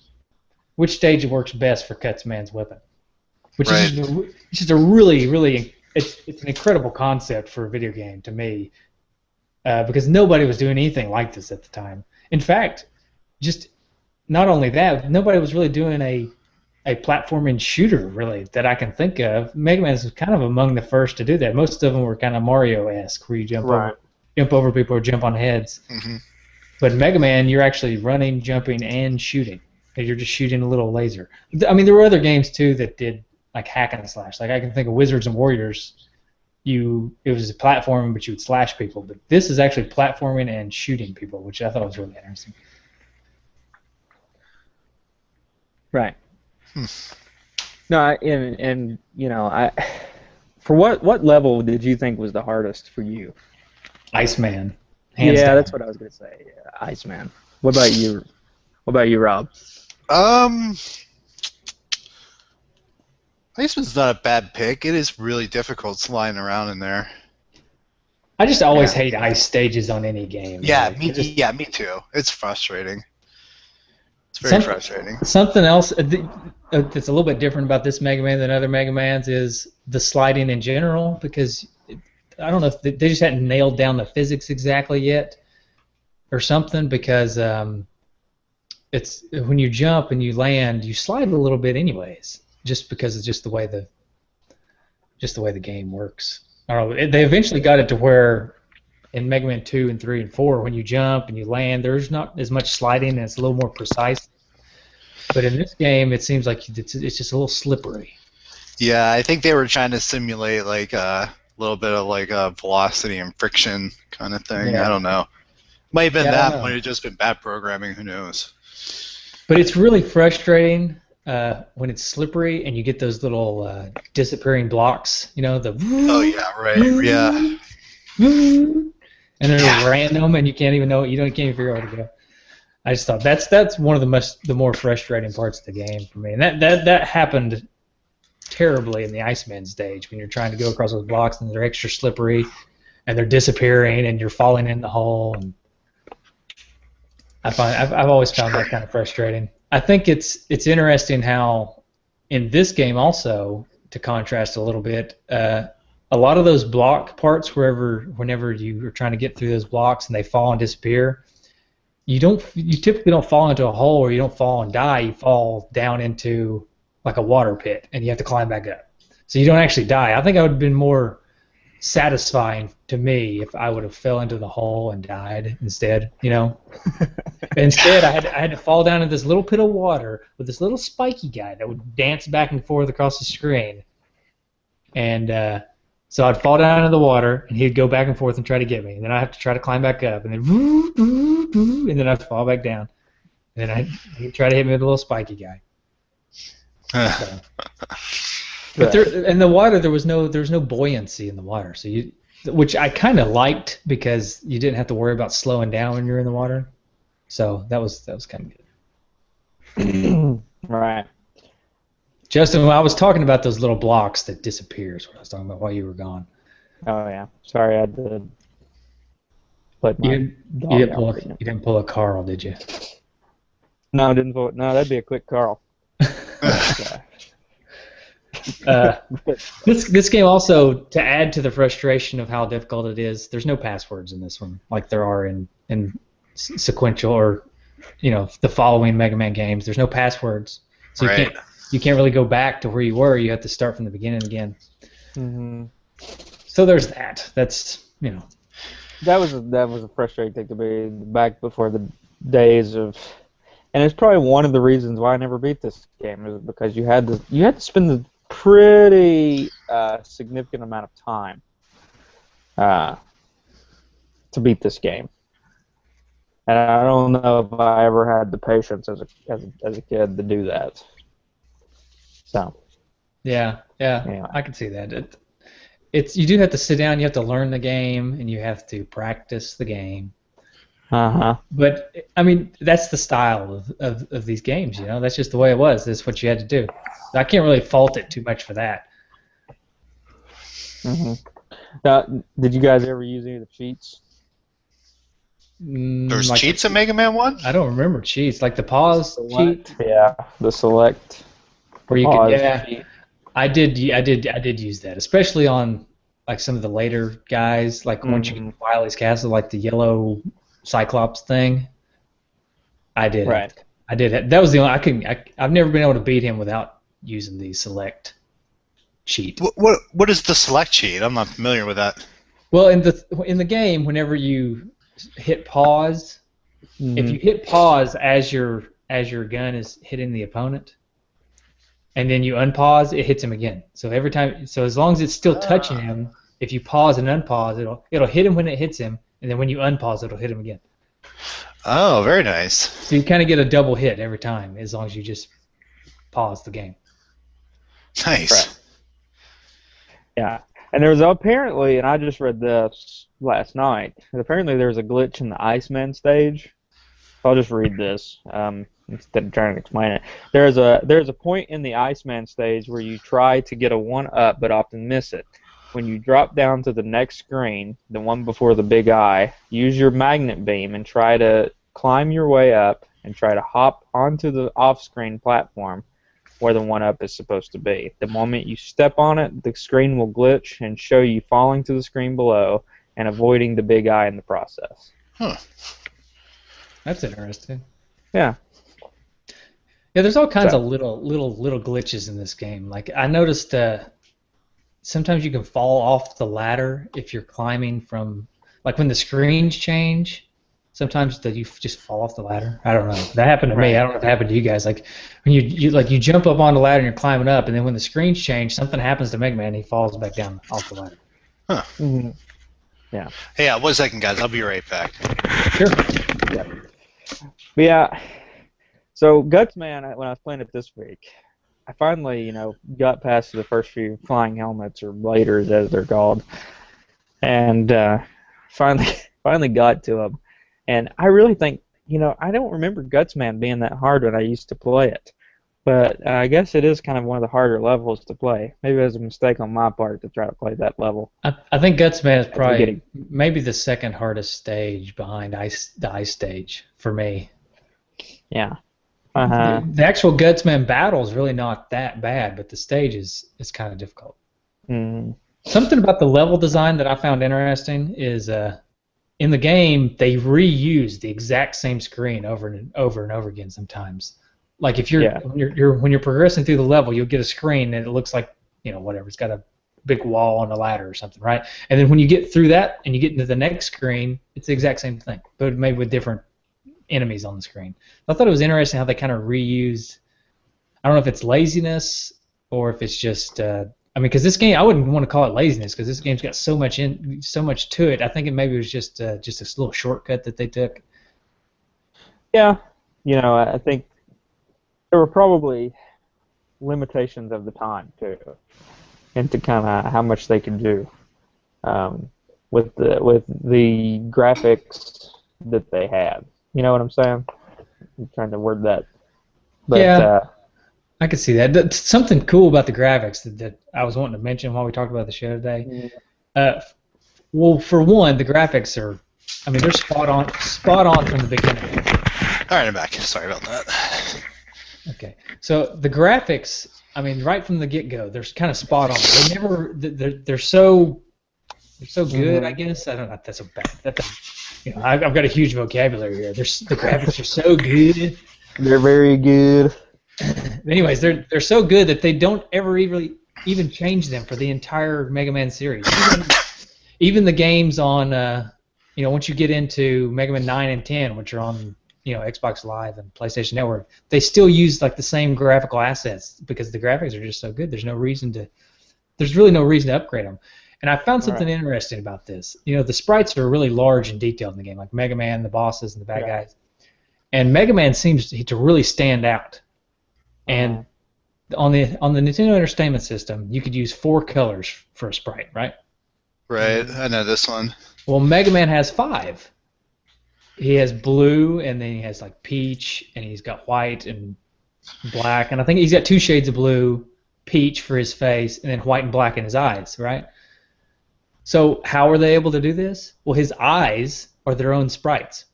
stage works best for Cutsman's weapon. Which is just a really, really, it's an incredible concept for a video game to me, because nobody was doing anything like this at the time. In fact, just not only that, nobody was really doing a platforming shooter really that I can think of. Mega Man is kind of among the first to do that. Most of them were kind of Mario-esque, where you jump over people or jump on heads. Mm-hmm. But Mega Man, you're actually running, jumping, and shooting. You're just shooting a little laser. I mean, there were other games too that did like hack and slash. Like I can think of Wizards and Warriors. It was a platforming, but you would slash people. But this is actually platforming and shooting people, which I thought was really interesting. Right. No, and you know, for what level did you think was the hardest for you? Iceman. Yeah, that's what I was gonna say. Yeah, Iceman. What about you? What about you, Rob? Iceman's not a bad pick. It is really difficult sliding around in there. I just always hate ice stages on any game. Yeah, me too. It's frustrating. It's very frustrating. Something else that's a little bit different about this Mega Man than other Mega Mans is the sliding in general, because I don't know if they just hadn't nailed down the physics exactly yet or something, because it's when you jump and you land, you slide a little bit anyways, just because it's just the way the game works. I don't know, they eventually got it to where in Mega Man 2 and 3 and 4, when you jump and you land, there's not as much sliding and it's a little more precise. But in this game, it seems like it's just a little slippery. Yeah, I think they were trying to simulate like a little bit of like a velocity and friction kind of thing. Yeah. I don't know. Might have been that, might have just been bad programming. Who knows? But it's really frustrating when it's slippery and you get those little disappearing blocks. You know, the. Oh yeah, right. Yeah. And they're random, and you can't even can't even figure out where to go. I just thought that's one of the more frustrating parts of the game for me, and that happened terribly in the Iceman stage when you're trying to go across those blocks and they're extra slippery, and they're disappearing, and you're falling in the hole. And I've always found that kind of frustrating. I think it's interesting how in this game also, to contrast a little bit. A lot of those block parts, whenever you are trying to get through those blocks and they fall and disappear, you typically don't fall into a hole, or you don't fall and die. You fall down into like a water pit, and you have to climb back up. So you don't actually die. I think it would have been more satisfying to me if I would have fell into the hole and died instead. You know, instead I had to fall down into this little pit of water with this little spiky guy that would dance back and forth across the screen, and so I'd fall down into the water, and he'd go back and forth and try to get me. And then I'd have to try to climb back up, and then and then I'd fall back down. And then he'd try to hit me with a little spiky guy. So. But in the water, there was no buoyancy in the water, so which I kind of liked, because you didn't have to worry about slowing down when you're in the water. So that was kind of good. Right. Justin, I was talking about those little blocks that disappear. Is what I was talking about while you were gone. Oh yeah, sorry, I had to put my you didn't pull a Carl, did you? No, I didn't pull it. No, that'd be a quick Carl. This game also, to add to the frustration of how difficult it is, there's no passwords in this one, like there are in sequential or the following Mega Man games. There's no passwords, so you can't really go back to where you were. You have to start from the beginning again. Mm-hmm. So there's that. That's That was a frustrating thing to me back before the days of, and it's probably one of the reasons why I never beat this game, is because you had to spend a pretty significant amount of time to beat this game. And I don't know if I ever had the patience as a kid to do that. So. Yeah, anyway. I can see that. You do have to sit down. You have to learn the game, and you have to practice the game. But I mean, that's the style of these games. That's just the way it was. That's what you had to do. I can't really fault it too much for that. Mm-hmm. Now, did you guys ever use any of the cheats? There's cheats in Mega Man 1? I don't remember cheats, like the pause cheat. Yeah, the select. Where you could, cheat. I did use that, especially on like some of the later guys, like once you get to Wily's Castle, like the yellow Cyclops thing. I did have Right. to. I did. Have, that was the only. I couldn't. I've never been able to beat him without using the select cheat. What is the select cheat? I'm not familiar with that. Well, in the game, whenever you hit pause, if you hit pause as your gun is hitting the opponent, and then you unpause, it hits him again. So every time, so as long as it's still touching him, if you pause and unpause, it'll hit him when it hits him, and then when you unpause, it'll hit him again. Oh, very nice. So you kind of get a double hit every time, as long as you just pause the game. Nice. Right. Yeah. And there was apparently, and I just read this last night, apparently there was a glitch in the Iceman stage. I'll just read this instead of trying to explain it. There's a point in the Iceman stage where you try to get a 1-up but often miss it. When you drop down to the next screen, the one before the big eye, use your magnet beam and try to climb your way up and try to hop onto the off-screen platform where the 1-up is supposed to be. The moment you step on it, the screen will glitch and show you falling to the screen below and avoiding the big eye in the process. Huh. That's interesting. Yeah. Yeah, there's all kinds of little glitches in this game. Like I noticed, sometimes you can fall off the ladder if you're climbing from, like when the screens change. Sometimes you just fall off the ladder. I don't know. That happened to me. I don't know if it happened to you guys. Like when you jump up on the ladder and you're climbing up, and then when the screens change, something happens to Mega Man, and he falls back down off the ladder. Huh. Mm-hmm. Yeah. Hey, 1 second, guys. I'll be right back. Sure. Yeah. But yeah. So Gutsman, when I was playing it this week, I finally, got past the first few flying helmets or bladers as they're called, and finally got to them. And I really think, I don't remember Gutsman being that hard when I used to play it, but I guess it is kind of one of the harder levels to play. Maybe it was a mistake on my part to try to play that level. I think Gutsman is probably maybe the second hardest stage behind the ice stage for me. Yeah. Uh-huh. The actual Gutsman battle is really not that bad, but the stage is kind of difficult. Mm. Something about the level design that I found interesting is in the game they reuse the exact same screen over and over again sometimes. Like if when you're progressing through the level, you'll get a screen and it looks like whatever, it's got a big wall on a ladder or something, right? And then when you get through that and you get into the next screen, it's the exact same thing, but maybe with different enemies on the screen. I thought it was interesting how they kind of reused. I don't know if it's laziness or if it's just. Because this game, I wouldn't want to call it laziness because this game's got so much to it. I think it maybe was just a little shortcut that they took. Yeah, I think there were probably limitations of the time too, and to kind of how much they could do with the graphics that they had. You know what I'm saying? I'm trying to word that. But, yeah, I could see that. That's something cool about the graphics that I was wanting to mention while we talked about the show today. Well, for one, the graphics are, they're spot on from the beginning. All right, I'm back. Sorry about that. Okay, so the graphics, right from the get-go, they're kind of spot on. They never, they're so good. I guess I don't know if that's a bad. I've got a huge vocabulary here. The graphics are so good. They're very good. Anyways, they're so good that they don't ever even change them for the entire Mega Man series. Even the games on, once you get into Mega Man 9 and 10, which are on, Xbox Live and PlayStation Network, they still use like the same graphical assets because the graphics are just so good. There's really no reason to upgrade them. And I found something interesting about this. The sprites are really large and detailed in the game, like Mega Man, the bosses, and the bad guys. And Mega Man seems to really stand out. And on the Nintendo Entertainment System, you could use 4 colors for a sprite, right? Right, I know this one. Well, Mega Man has 5. He has blue, and then he has like peach, and he's got white and black, and I think he's got 2 shades of blue, peach for his face, and then white and black in his eyes, right? So how are they able to do this? Well, his eyes are their own sprites.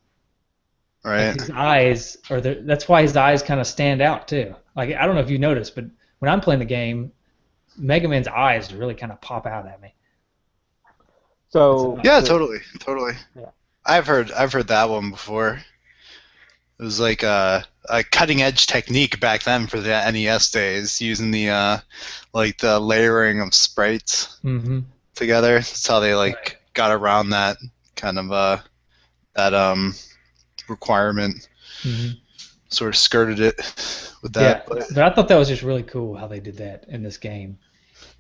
Right. Like his eyes are that's why his eyes kind of stand out too. Like I don't know if you noticed, but when I'm playing the game, Mega Man's eyes really kind of pop out at me. So yeah, totally. Yeah. I've heard that one before. It was like a cutting edge technique back then for the NES days, using the like the layering of sprites together. That's how they like got around that kind of that requirement. Sort of skirted it with that. Yeah, but I thought that was just really cool how they did that in this game.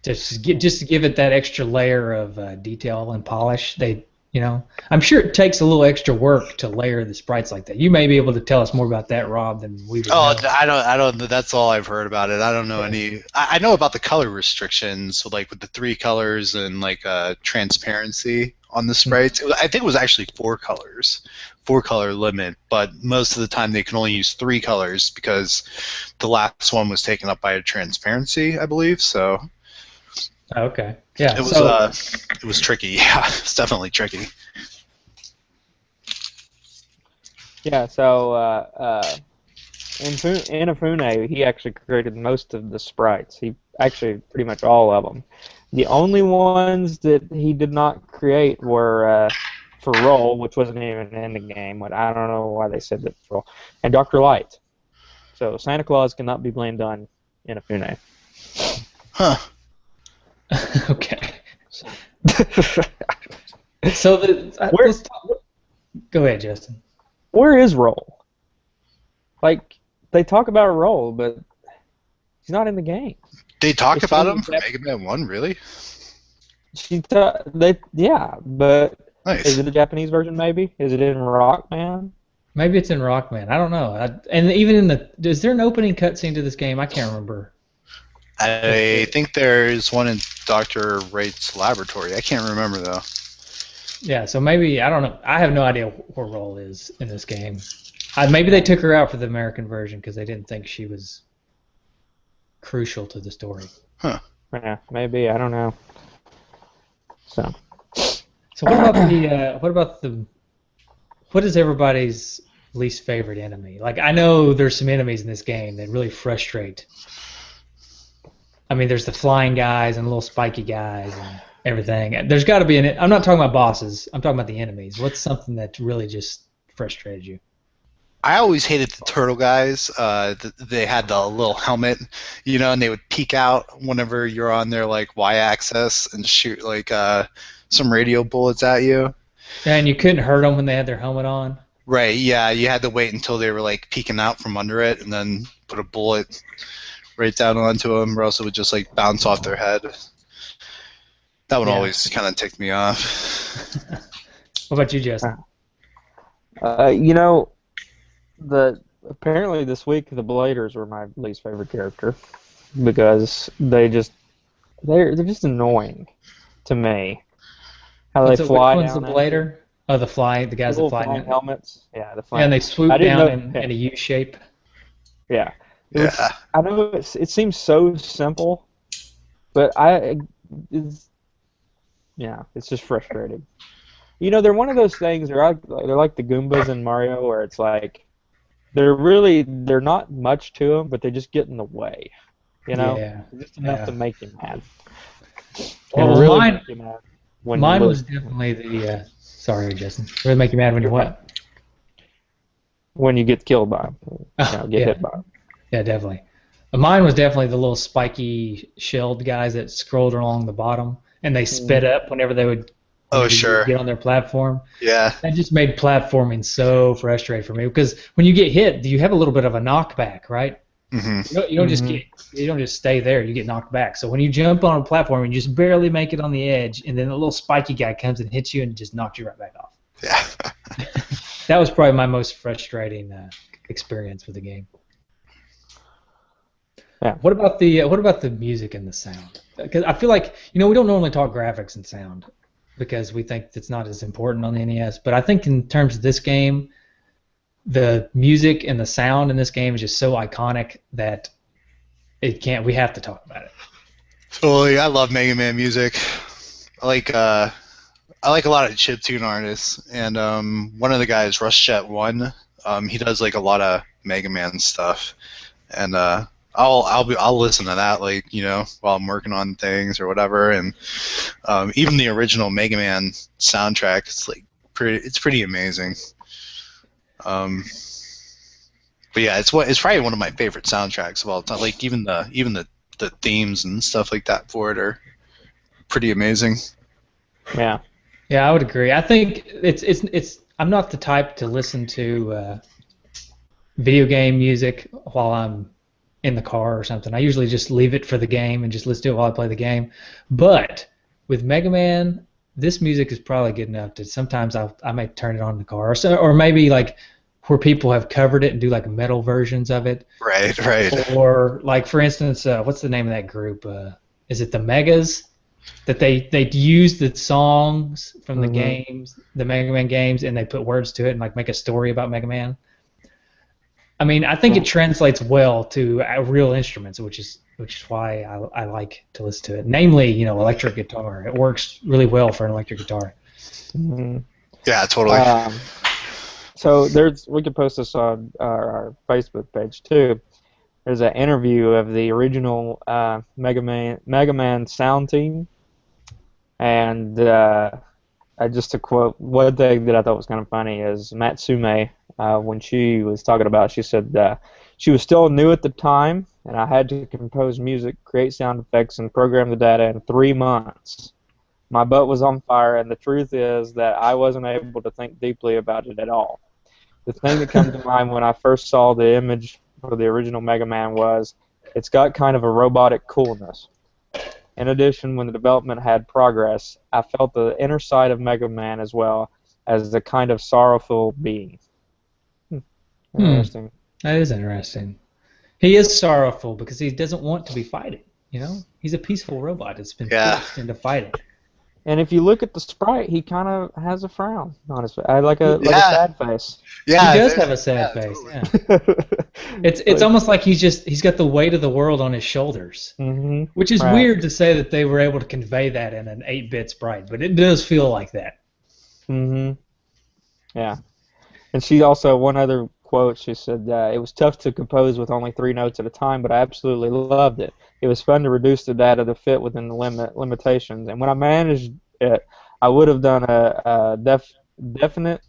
Just to give it that extra layer of detail and polish. I'm sure it takes a little extra work to layer the sprites like that. You may be able to tell us more about that, Rob, than we would know. I don't. That's all I've heard about it. I don't know any. I know about the color restrictions, so like with the 3 colors and like transparency on the sprites. I think it was actually 4 colors, 4-color limit. But most of the time they can only use 3 colors because the last one was taken up by a transparency, I believe. So. Okay. Yeah. It was tricky. Yeah, it's definitely tricky. Yeah. So Inafune, he actually created most of the sprites. He actually pretty much all of them. The only ones that he did not create were for Roll, which wasn't even in the game. I don't know why they said that for Roll, and Dr. Light. So Santa Claus cannot be blamed on Inafune. Huh. Okay. So go ahead, Justin. Where is Roll? Like, they talk about Roll, but he's not in the game. They talk about him for Mega Man 1, really? Yeah, but nice. Is it a Japanese version, maybe? Is it in Rockman? Maybe it's in Rockman. I don't know. And even is there an opening cutscene to this game? I can't remember. I think there's one in Dr. Wright's laboratory. I can't remember, though. Yeah, so maybe, I don't know. I have no idea where Roll is in this game. Maybe they took her out for the American version because they didn't think she was crucial to the story. Huh. Yeah, maybe. I don't know. So what is everybody's least favorite enemy? Like, I know there's some enemies in this game that really frustrate. I mean, there's the flying guys and little spiky guys and everything. There's got to be I'm not talking about bosses. I'm talking about the enemies. What's something that really just frustrated you? I always hated the turtle guys. They had the little helmet, and they would peek out whenever you're on their like y-axis and shoot like some radio bullets at you. And you couldn't hurt them when they had their helmet on. Right. Yeah. You had to wait until they were like peeking out from under it, and then put a bullet right down onto them, or else it would just like bounce off their head. That would always kind of tick me off. What about you, Justin? Apparently this week the Bladers were my least favorite character because they're just annoying to me. How they fly which one's down. The Blader? Oh, the guys that fly down. Helmets. Yeah, the flying. Yeah, and they swoop down in a U shape. Yeah. Yeah. I know it seems so simple, but it's just frustrating. They're one of those things. They're like the Goombas in Mario, where it's like they're not much to them, but they just get in the way. Yeah. Just enough to make you mad. Well, really make you mad mine was definitely the. Sorry, Justin. Really make you mad when you what? When you get killed by them. Get hit by them. Yeah, definitely. Mine was definitely the little spiky shelled guys that scrolled along the bottom, and they sped up whenever they would get on their platform. Yeah. That just made platforming so frustrating for me because when you get hit, you have a little bit of a knockback, right? Mm-hmm. You don't just stay there. You get knocked back. So when you jump on a platform and you just barely make it on the edge, and then a little spiky guy comes and hits you and just knocks you right back off. Yeah. That was probably my most frustrating experience with the game. Yeah. What about the music and the sound? Because I feel like we don't normally talk graphics and sound because we think it's not as important on the NES. But I think in terms of this game, the music and the sound in this game is just so iconic that we have to talk about it. Totally. I love Mega Man music. I like a lot of chiptune artists, and one of the guys, RushJet1, he does like a lot of Mega Man stuff, and I'll listen to that while I'm working on things or whatever, and even the original Mega Man soundtrack, it's pretty amazing. But yeah, it's probably one of my favorite soundtracks of all time. Like even the themes and stuff like that for it are pretty amazing. Yeah. Yeah, I would agree. I think it's. I'm not the type to listen to video game music while I'm in the car or something. I usually just leave it for the game and just listen to it while I play the game. But with Mega Man, this music is probably good enough that sometimes I may turn it on in the car, or maybe like where people have covered it and do like metal versions of it. Right. Or like for instance, what's the name of that group? Is it the Megas? That they use the songs from the games, the Mega Man games, and they put words to it and like make a story about Mega Man. I mean, I think it translates well to real instruments, which is why I like to listen to it. Namely, electric guitar. It works really well for an electric guitar. Mm-hmm. Yeah, totally. So we could post this on our Facebook page too. There's an interview of the original Mega Man sound team, and just to quote, one thing that I thought was kind of funny is Matsume, when she was talking about, she said she was still new at the time, and I had to compose music, create sound effects, and program the data in 3 months. My butt was on fire, and the truth is that I wasn't able to think deeply about it at all. The thing that comes to mind when I first saw the image for the original Mega Man was it's got kind of a robotic coolness. In addition, when the development had progress, I felt the inner side of Mega Man as well as the kind of sorrowful being. Interesting. That is interesting. He is sorrowful because he doesn't want to be fighting. He's a peaceful robot that's been forced into fighting. And if you look at the sprite, he kind of has a frown on his face, like a sad face. Yeah, he does have a sad face. Totally. Yeah. It's almost like he's got the weight of the world on his shoulders, which is weird to say that they were able to convey that in an 8-bit sprite, but it does feel like that. Yeah. And she also, one other quote, she said, it was tough to compose with only 3 notes at a time, but I absolutely loved it. It was fun to reduce the data to fit within the limitations. And when I managed it, I would have done definite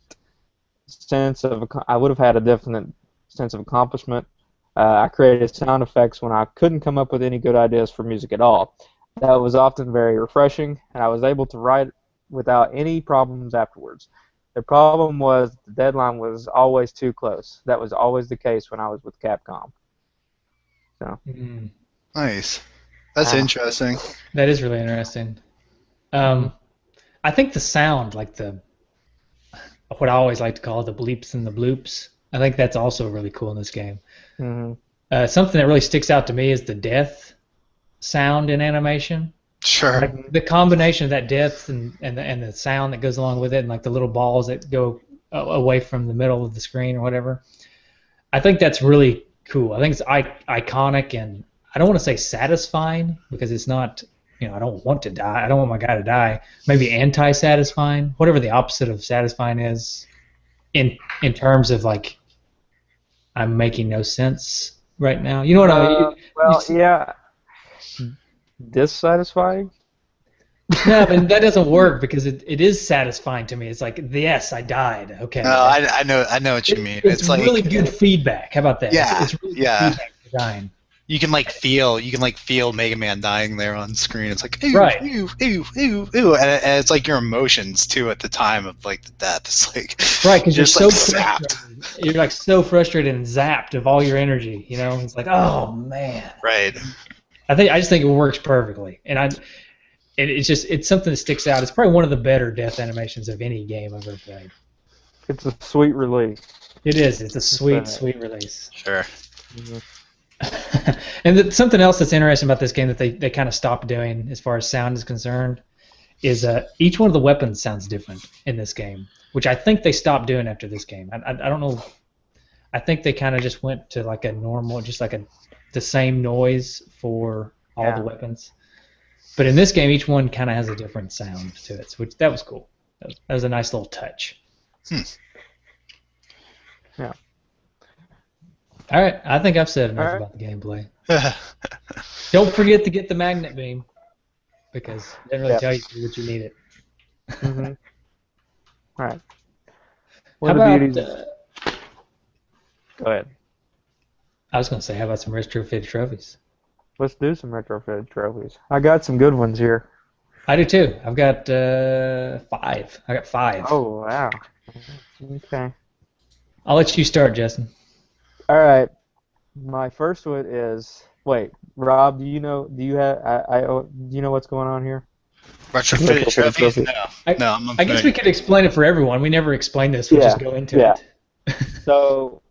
sense of, I would have had a definite sense of accomplishment. I created sound effects when I couldn't come up with any good ideas for music at all. That was often very refreshing, and I was able to write without any problems afterwards. The problem was the deadline was always too close. That was always the case when I was with Capcom. So. Nice. That's interesting. That is really interesting. I think the sound, like what I always like to call the bleeps and the bloops, I think that's also really cool in this game. Something that really sticks out to me is the death sound in animation. Sure. Like the combination of that depth and the sound that goes along with it, and like the little balls that go away from the middle of the screen or whatever. I think that's really cool. I think it's iconic, and I don't want to say satisfying because it's not. I don't want to die. I don't want my guy to die. Maybe anti-satisfying, whatever the opposite of satisfying is, in terms of like I'm making no sense right now. You know what I mean? Well, yeah. Dissatisfying? No, but that doesn't work because it is satisfying to me. It's like, yes, I died. Okay. No, I know what you mean. It's like really good feedback. How about that? Yeah, it's really good feedback for dying. You can feel Mega Man dying there on screen. It's like, ew, ew, ew, ew, and it's like your emotions too at the time of like the death. It's like because you're so zapped. You're like so frustrated and zapped of all your energy. It's like, oh man. Right. I just think it works perfectly, and it's something that sticks out. It's probably one of the better death animations of any game I've ever played. It's a sweet release. It is. It's a sweet release. Sure. And something else that's interesting about this game that they kind of stopped doing as far as sound is concerned is each one of the weapons sounds different in this game, which I think they stopped doing after this game. I don't know. I think they kind of just went to like a normal, just like the same noise for all the weapons. But in this game, each one kind of has a different sound to it, which that was cool. That was a nice little touch. Yeah. All right, I think I've said enough about the gameplay. Don't forget to get the magnet beam, because it doesn't really tell you that you need it. All right. How about... Go ahead. I was going to say, how about some retrofit trophies? Let's do some retrofit trophies. I got some good ones here. I do too. I've got 5. I got 5. Oh, wow. Okay. I'll let you start, Justin. All right. My first one is. Wait, Rob. Do you know? Do you have? Do you know what's going on here? Retrofitted trophies? No, I'm I guess we could explain it for everyone. We never explain this. We just go into it. So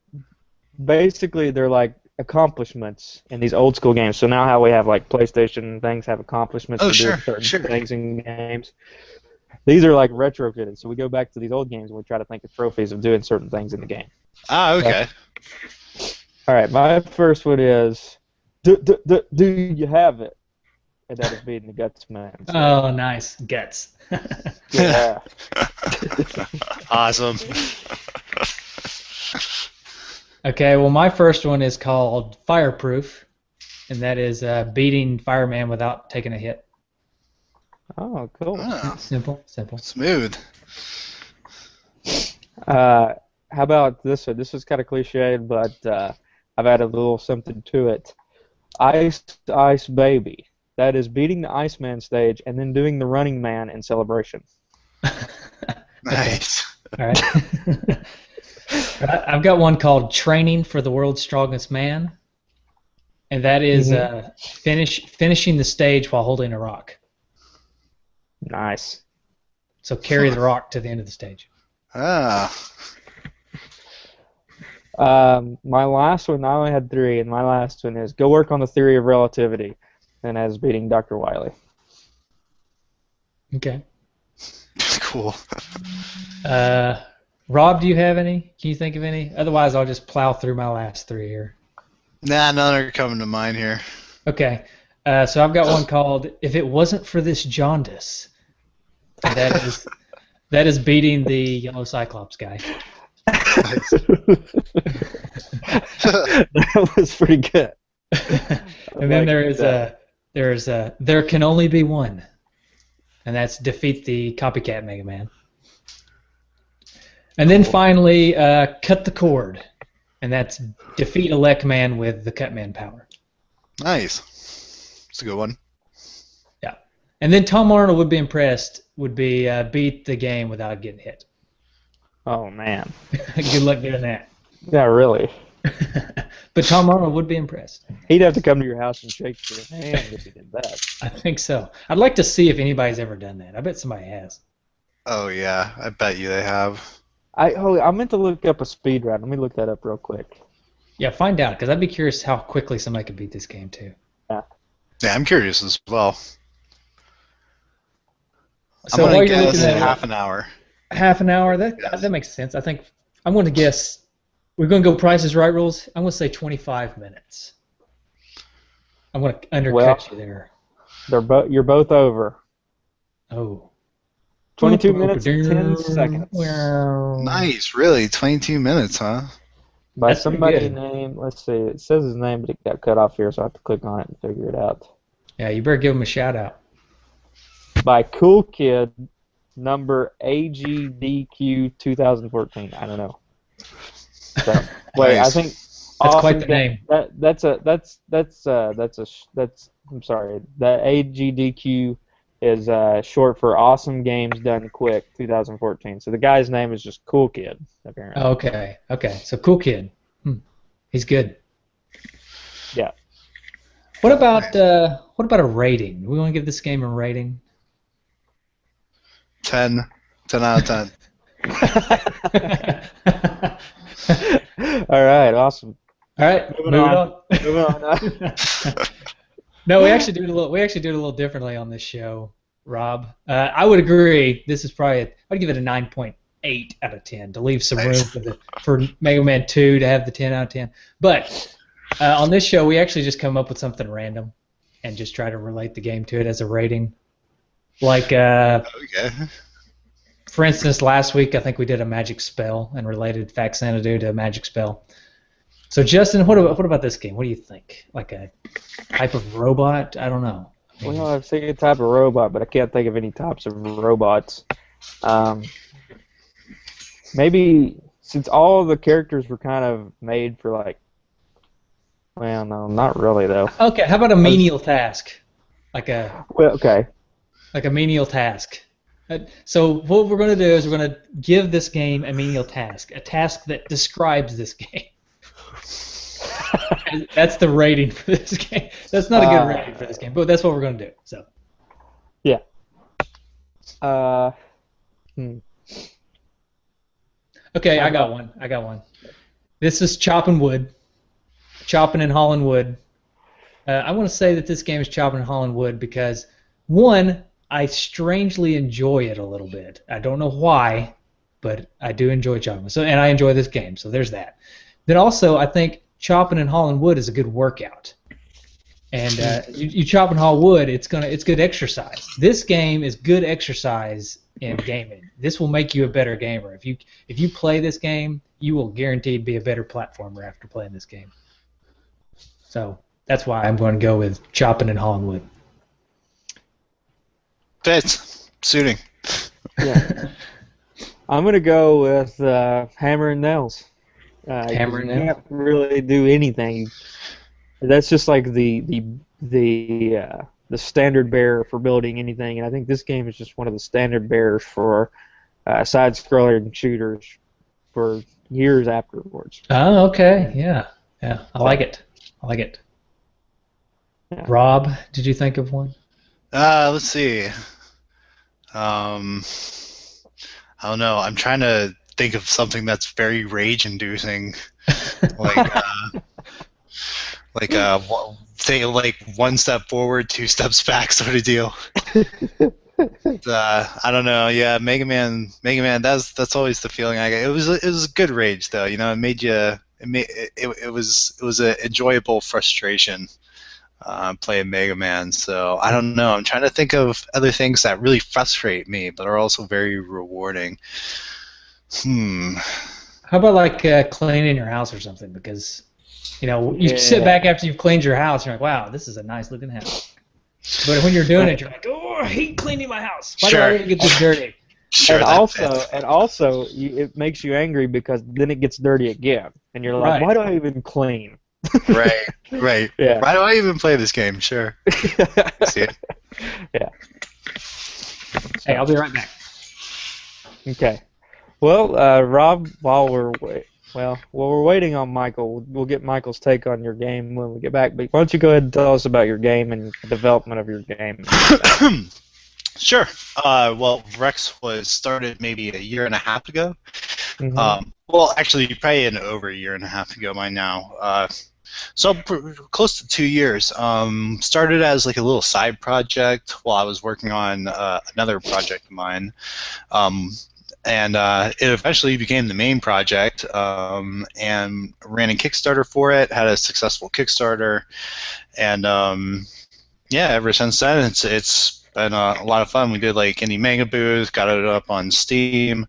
basically, they're like accomplishments in these old school games. So now how we have like PlayStation things have accomplishments for doing certain things in games. These are like retrofitted. So we go back to these old games and we try to think of trophies of doing certain things in the game. Ah, okay. All right, my first one is, do you have it? And that is beating the Guts man. So. Oh, nice. Guts. Yeah. Awesome. Okay, well, my first one is called Fireproof, and that is beating Fireman without taking a hit. Oh, cool. Oh, Simple. smooth. How about this one? This is kind of cliched, but I've added a little something to it. Ice Baby. That is beating the Iceman stage and then doing the Running Man in celebration. Nice. All right. I've got one called Training for the World's Strongest Man, and that is finishing the stage while holding a rock. Nice. So carry the rock to the end of the stage. Ah. My last one, I only had 3, and my last one is go work on the theory of relativity, and as beating Dr. Wiley. Okay. Cool. Rob, do you have any? Can you think of any? Otherwise, I'll just plow through my last 3 here. Nah, none are coming to mind here. Okay. So I've got one called If It Wasn't for This Jaundice. And that is beating the Yellow Cyclops guy. That was pretty good. And then there can only be one, and that's defeat the copycat Mega Man. And then finally, cut the cord, and that's defeat Elect Man with the Cutman power. Nice. It's a good one. Yeah. And then Tom Arnold would be impressed. Would be beat the game without getting hit. Oh man. Good luck doing that. Yeah, really. But Tom Arnold would be impressed. He'd have to come to your house and shake your hand if he did that. I think so. I'd like to see if anybody's ever done that. I bet somebody has. Oh yeah, I bet you they have. I meant to look up a speed run. Let me look that up real quick. Yeah, find out, because I'd be curious how quickly somebody could beat this game too. Yeah. Yeah, I'm curious as well. So I'm while gonna you're looking guess at half an hour. Half an hour? That makes sense. I think I'm going to guess. We're going to go Price is Right rules. I'm going to say 25 minutes. I'm going to undercut you there. You're both over. Oh. 22 minutes and 10 seconds. Nice, really? 22 minutes, huh? By That's somebody good. named, let's see, it says his name, but it got cut off here, so I have to click on it and figure it out. Yeah, you better give him a shout out. By Cool Kid, number AGDQ 2014. I don't know. So, wait, Nice. I think That's awesome quite the name. That's I'm sorry. The AGDQ is short for Awesome Games Done Quick 2014. So the guy's name is just Cool Kid, apparently. Okay. So Cool Kid. He's good. Yeah. What about a rating? Do we want to give this game a rating? 10. 10 out of 10. All right, awesome. All right, moving on. Moving on. No, we actually do it a little differently on this show, Rob. I would agree. This is probably I'd give it a 9.8 out of 10 to leave some room for Mega Man 2 to have the 10 out of 10. But on this show, we actually just come up with something random and just try to relate the game to it as a rating. Like, Okay. for instance, last week I think we did a magic spell and related Faxanadu to a magic spell. So Justin, what about this game? What do you think? Like a type of robot? I don't know. Well, I've seen a type of robot, but I can't think of any types of robots. Maybe since all the characters were kind of made for like Well, no, not really though. Okay, how about a menial task? Like a Well, okay. like a menial task. So what we're going to do is we're going to give this game a menial task, a task that describes this game. That's the rating for this game. That's not a good rating for this game, but that's what we're going to do. So. Yeah. Okay, I got one. This is chopping wood, chopping and hauling wood. I want to say that this game is chopping and hauling wood because, one, I strangely enjoy it a little bit. I don't know why, but I do enjoy chopping. So, and I enjoy this game. So there's that. Then also, I think chopping and hauling wood is a good workout. And you chop and haul wood, it's good exercise. This game is good exercise in gaming. This will make you a better gamer. If you play this game, you will guaranteed be a better platformer after playing this game. So that's why I'm going to go with chopping and hauling wood. Fits. Suiting. Yeah. I'm going to go with hammer and nails. Hammer and you nails? can't really do anything. That's just like the standard bearer for building anything, and I think this game is just one of the standard bearers for side-scroller shooters for years afterwards. Oh, okay. Yeah. I like it. Yeah. Rob, did you think of one? Let's see. I don't know. I'm trying to think of something that's very rage-inducing, like one step forward, two steps back sort of deal. I don't know. Yeah, Mega Man. That's always the feeling I get. It was a good rage though. You know, it was an enjoyable frustration playing Mega Man. So I don't know. I'm trying to think of other things that really frustrate me, but are also very rewarding. How about like cleaning your house or something? Because you sit back after you've cleaned your house, and you're like, wow, this is a nice looking house. But when you're doing it, you're like, oh, I hate cleaning my house. Why do I get this dirty? Sure, and also, it makes you angry because then it gets dirty again, and you're like, why do I even clean? Right. Yeah. Why do I even play this game? Sure. See it. Yeah. Hey, I'll be right back. Okay. Well, Rob, while we're waiting on Michael, we'll get Michael's take on your game when we get back. But why don't you go ahead and tell us about your game and the development of your game? Sure. Well, Rex was started maybe a year and a half ago. Mm-hmm. Well, actually, probably over a year and a half ago by now. So close to 2 years. Started as like a little side project while I was working on another project of mine. And it eventually became the main project, and ran a Kickstarter for it, had a successful Kickstarter, and ever since then it's been a lot of fun. We did like Indie Mega Booth, got it up on Steam.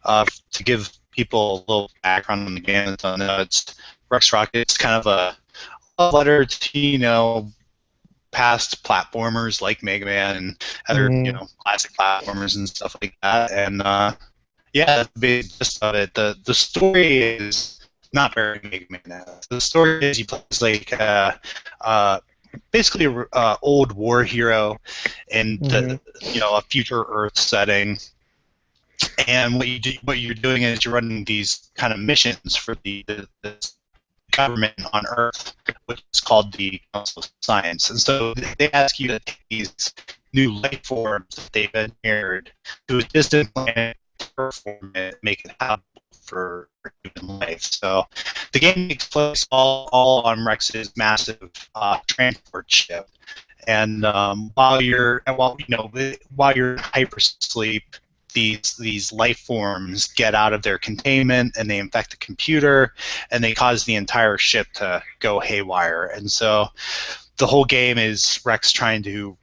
To give people a little background on the game, it's Rex Rocket's kind of a letter to past platformers like Mega Man and other classic platformers and stuff like that, and that's the big gist of it. The story is not very Mega Man. The story is you play as like basically a old war hero in a future Earth setting. And what you're doing is you're running these kind of missions for the government on Earth, which is called the Council of Science. And so they ask you to take these new life forms that they've engineered to a distant planet, terraform it, make it habitable for human life. So the game takes place all on Rex's massive transport ship. And while you're in hypersleep, these life forms get out of their containment and they infect the computer and they cause the entire ship to go haywire. And so the whole game is Rex trying to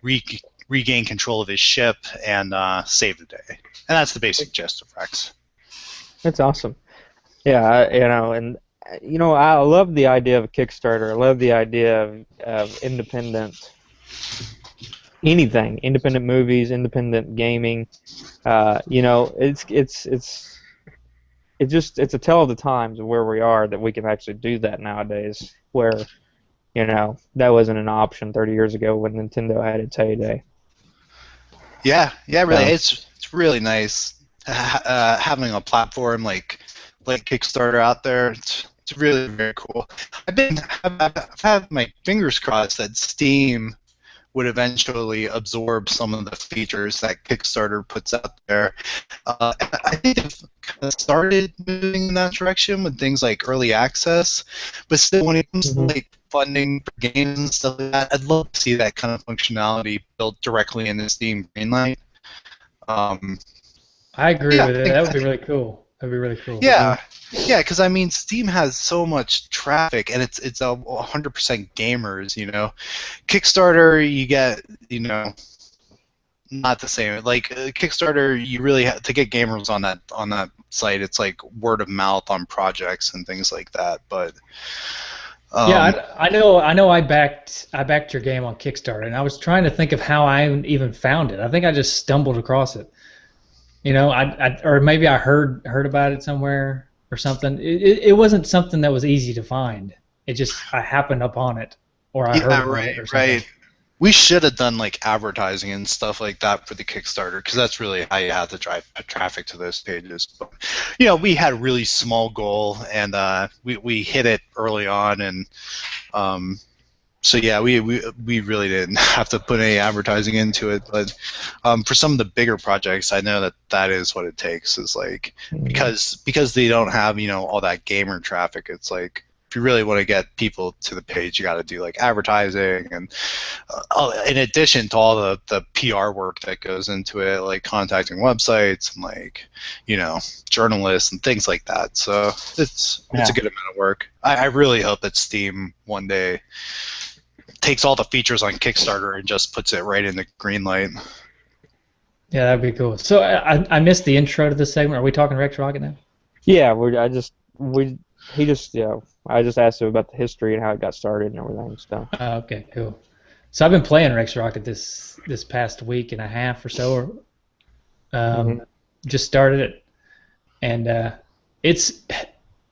regain control of his ship and save the day. And that's the basic gist of Rex. That's awesome. Yeah, I love the idea of a Kickstarter. I love the idea of independent movies, independent gaming. It's a tell of the times of where we are that we can actually do that nowadays. Where You know, that wasn't an option 30 years ago when Nintendo had its heyday. Yeah, really, So, it's really nice having a platform like Kickstarter out there. It's really very cool. I've had my fingers crossed that Steam would eventually absorb some of the features that Kickstarter puts out there. I think they've kind of started moving in that direction with things like early access, but still, when it comes to like funding for games and stuff like that, I'd love to see that kind of functionality built directly in the Steam Greenlight. Um, I agree yeah, with it. That would be really cool. That'd be really cool. yeah, yeah, because I mean, Steam has so much traffic, and it's a 100% gamers. You know, Kickstarter, you get, you know, not the same. Like Kickstarter, you really have to get gamers on that site. It's like word of mouth on projects and things like that. But Yeah, um, I know. I backed your game on Kickstarter, and I was trying to think of how I even found it. I think I just stumbled across it. You know, or maybe I heard about it somewhere or something. It wasn't something that was easy to find. It just I happened upon it, or I heard yeah, about right, it or something. right. We should have done like advertising and stuff like that for the Kickstarter, because that's really how you have to drive traffic to those pages. But you know, we had a really small goal, and we hit it early on, and so yeah, we really didn't have to put any advertising into it. But for some of the bigger projects, I know that is what it takes. Is like because they don't have, you know, all that gamer traffic. It's like, if you really want to get people to the page, you got to do like advertising, and in addition to all the PR work that goes into it, like contacting websites and like, you know, journalists and things like that. So it's a good amount of work. I really hope that Steam one day takes all the features on Kickstarter and just puts it right in the green light. Yeah, that'd be cool. So I missed the intro to this segment. Are we talking Rex Rocket now? yeah, I just asked him about the history and how it got started and everything. So, Okay, cool. So I've been playing Rex Rocket this past week and a half or so. Just started it, and it's.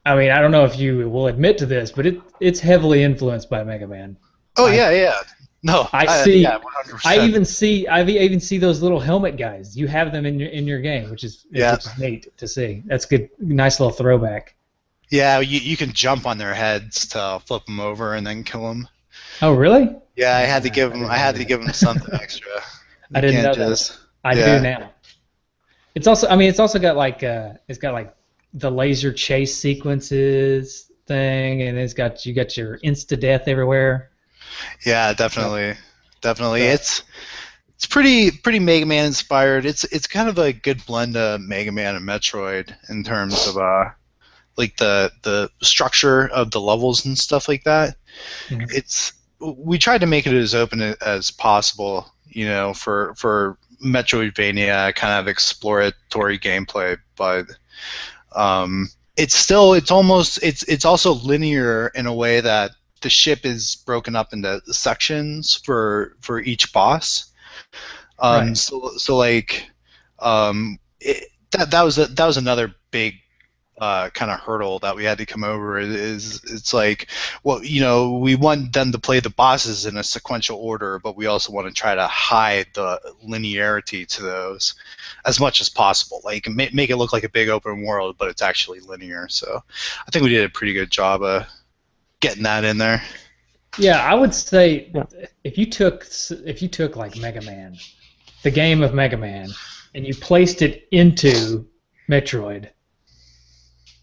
I mean, I don't know if you will admit to this, but it's heavily influenced by Mega Man. Oh yeah. No, I see. Yeah, 100%. I even see those little helmet guys. You have them in your game, which is neat to see. That's good. Nice little throwback. Yeah, you can jump on their heads to flip them over and then kill them. Oh, really? Yeah, I had to give them something extra. I didn't know that. I do now. It's also got like the laser chase sequences thing, and you got your insta death everywhere. Yeah, definitely. It's pretty Mega Man inspired. It's kind of a good blend of Mega Man and Metroid in terms of like the structure of the levels and stuff like that. We tried to make it as open as possible, you know, for Metroidvania kind of exploratory gameplay, but it's also linear in a way that the ship is broken up into sections for each boss. Right. So like that was another big kind of hurdle that we had to come over. It's like, well, you know, we want them to play the bosses in a sequential order, but we also want to try to hide the linearity to those as much as possible. Like make it look like a big open world, but it's actually linear. So I think we did a pretty good job of getting that in there. Yeah, I would say if you took like Mega Man, the game of Mega Man, and you placed it into Metroid,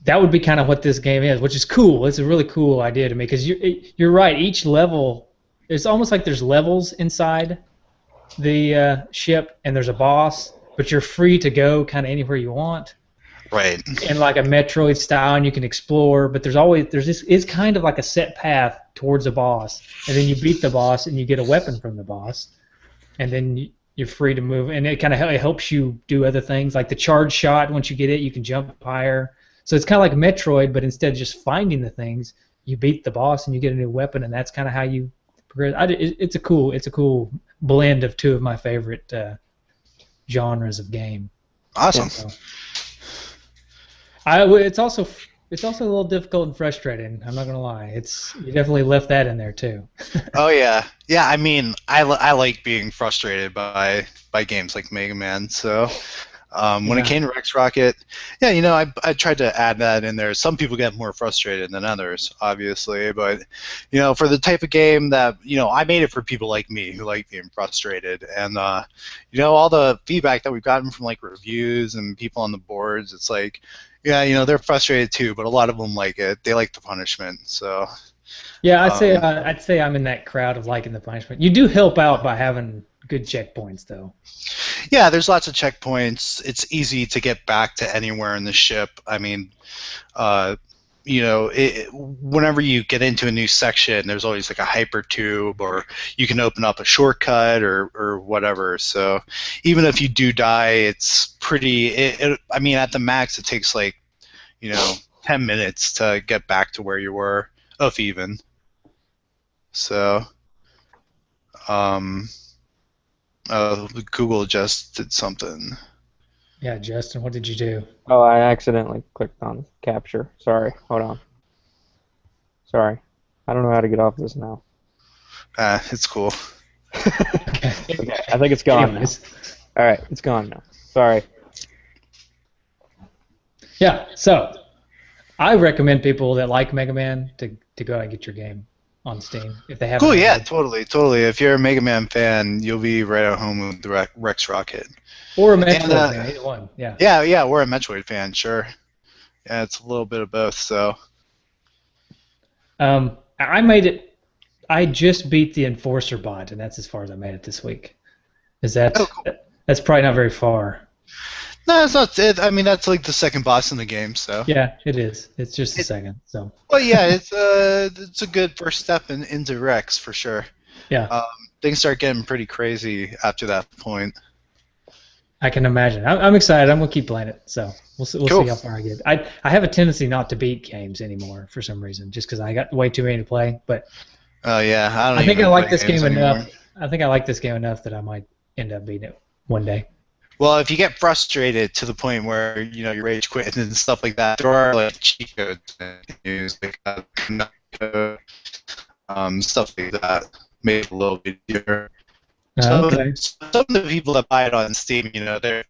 that would be kind of what this game is, which is cool. It's a really cool idea to me, because you're right. Each level, it's almost like there's levels inside the ship, and there's a boss, but you're free to go kind of anywhere you want. Right. In like a Metroid style, and you can explore, but it's kind of like a set path towards a boss, and then you beat the boss and you get a weapon from the boss, and then you're free to move, and it kind of helps you do other things, like the charge shot. Once you get it, you can jump higher. So it's kind of like Metroid, but instead of just finding the things, you beat the boss and you get a new weapon, and that's kind of how you progress. It's a cool blend of two of my favorite genres of game. Awesome. So, it's also it's also a little difficult and frustrating. I'm not gonna lie. You definitely left that in there too. Oh yeah, yeah. I mean, I like being frustrated by games like Mega Man. So when it Yeah. came to Rex Rocket, yeah, I tried to add that in there. Some people get more frustrated than others, obviously, but for the type of game that I made it for people like me who like being frustrated, and all the feedback that we've gotten from like reviews and people on the boards, it's like, yeah, they're frustrated too, but a lot of them like it. They like the punishment, so. Yeah, Um, I'd say I'm in that crowd of liking the punishment. You do help out by having good checkpoints, though. Yeah, there's lots of checkpoints. It's easy to get back to anywhere in the ship. I mean, whenever you get into a new section, there's always like a hyper tube, or you can open up a shortcut or whatever. So even if you do die, it's pretty. I mean, at the max, it takes like 10 minutes to get back to where you were, if even. So. Google just did something. Yeah, Justin, what did you do? Oh, I accidentally clicked on capture. Sorry. Hold on. Sorry. I don't know how to get off this now. It's cool. Okay. Okay, I think it's gone Anyways. now. All right, it's gone now. Sorry. Yeah, so I recommend people that like Mega Man to go out and get your game on Steam if they haven't. Cool, yeah, already. totally. If you're a Mega Man fan, you'll be right at home with the Rex Rocket. Or a Metroid fan, either one. Yeah. Yeah, we're a Metroid fan, sure. Yeah, it's a little bit of both, so. I made it. I just beat the Enforcer bot, and that's as far as I made it this week. Is that? Oh, cool. That's probably not very far. No, it's not. I mean, that's like the second boss in the game, so. Yeah, it is. It's just the second. So. Well, yeah, it's a good first step into Rex for sure. Yeah. Things start getting pretty crazy after that point. I can imagine. I'm excited. I'm gonna keep playing it. So we'll Cool. see how far I get. I have a tendency not to beat games anymore for some reason, just because I got way too many to play. But Oh yeah, I think I even like play this games game anymore. enough. I think I like this game enough that I might end up beating it one day. Well, if you get frustrated to the point where you rage quit and stuff like that, there are like cheat codes that you can use, like code, stuff like that, make it a little bit easier. Okay. Some of the people that buy it on Steam, they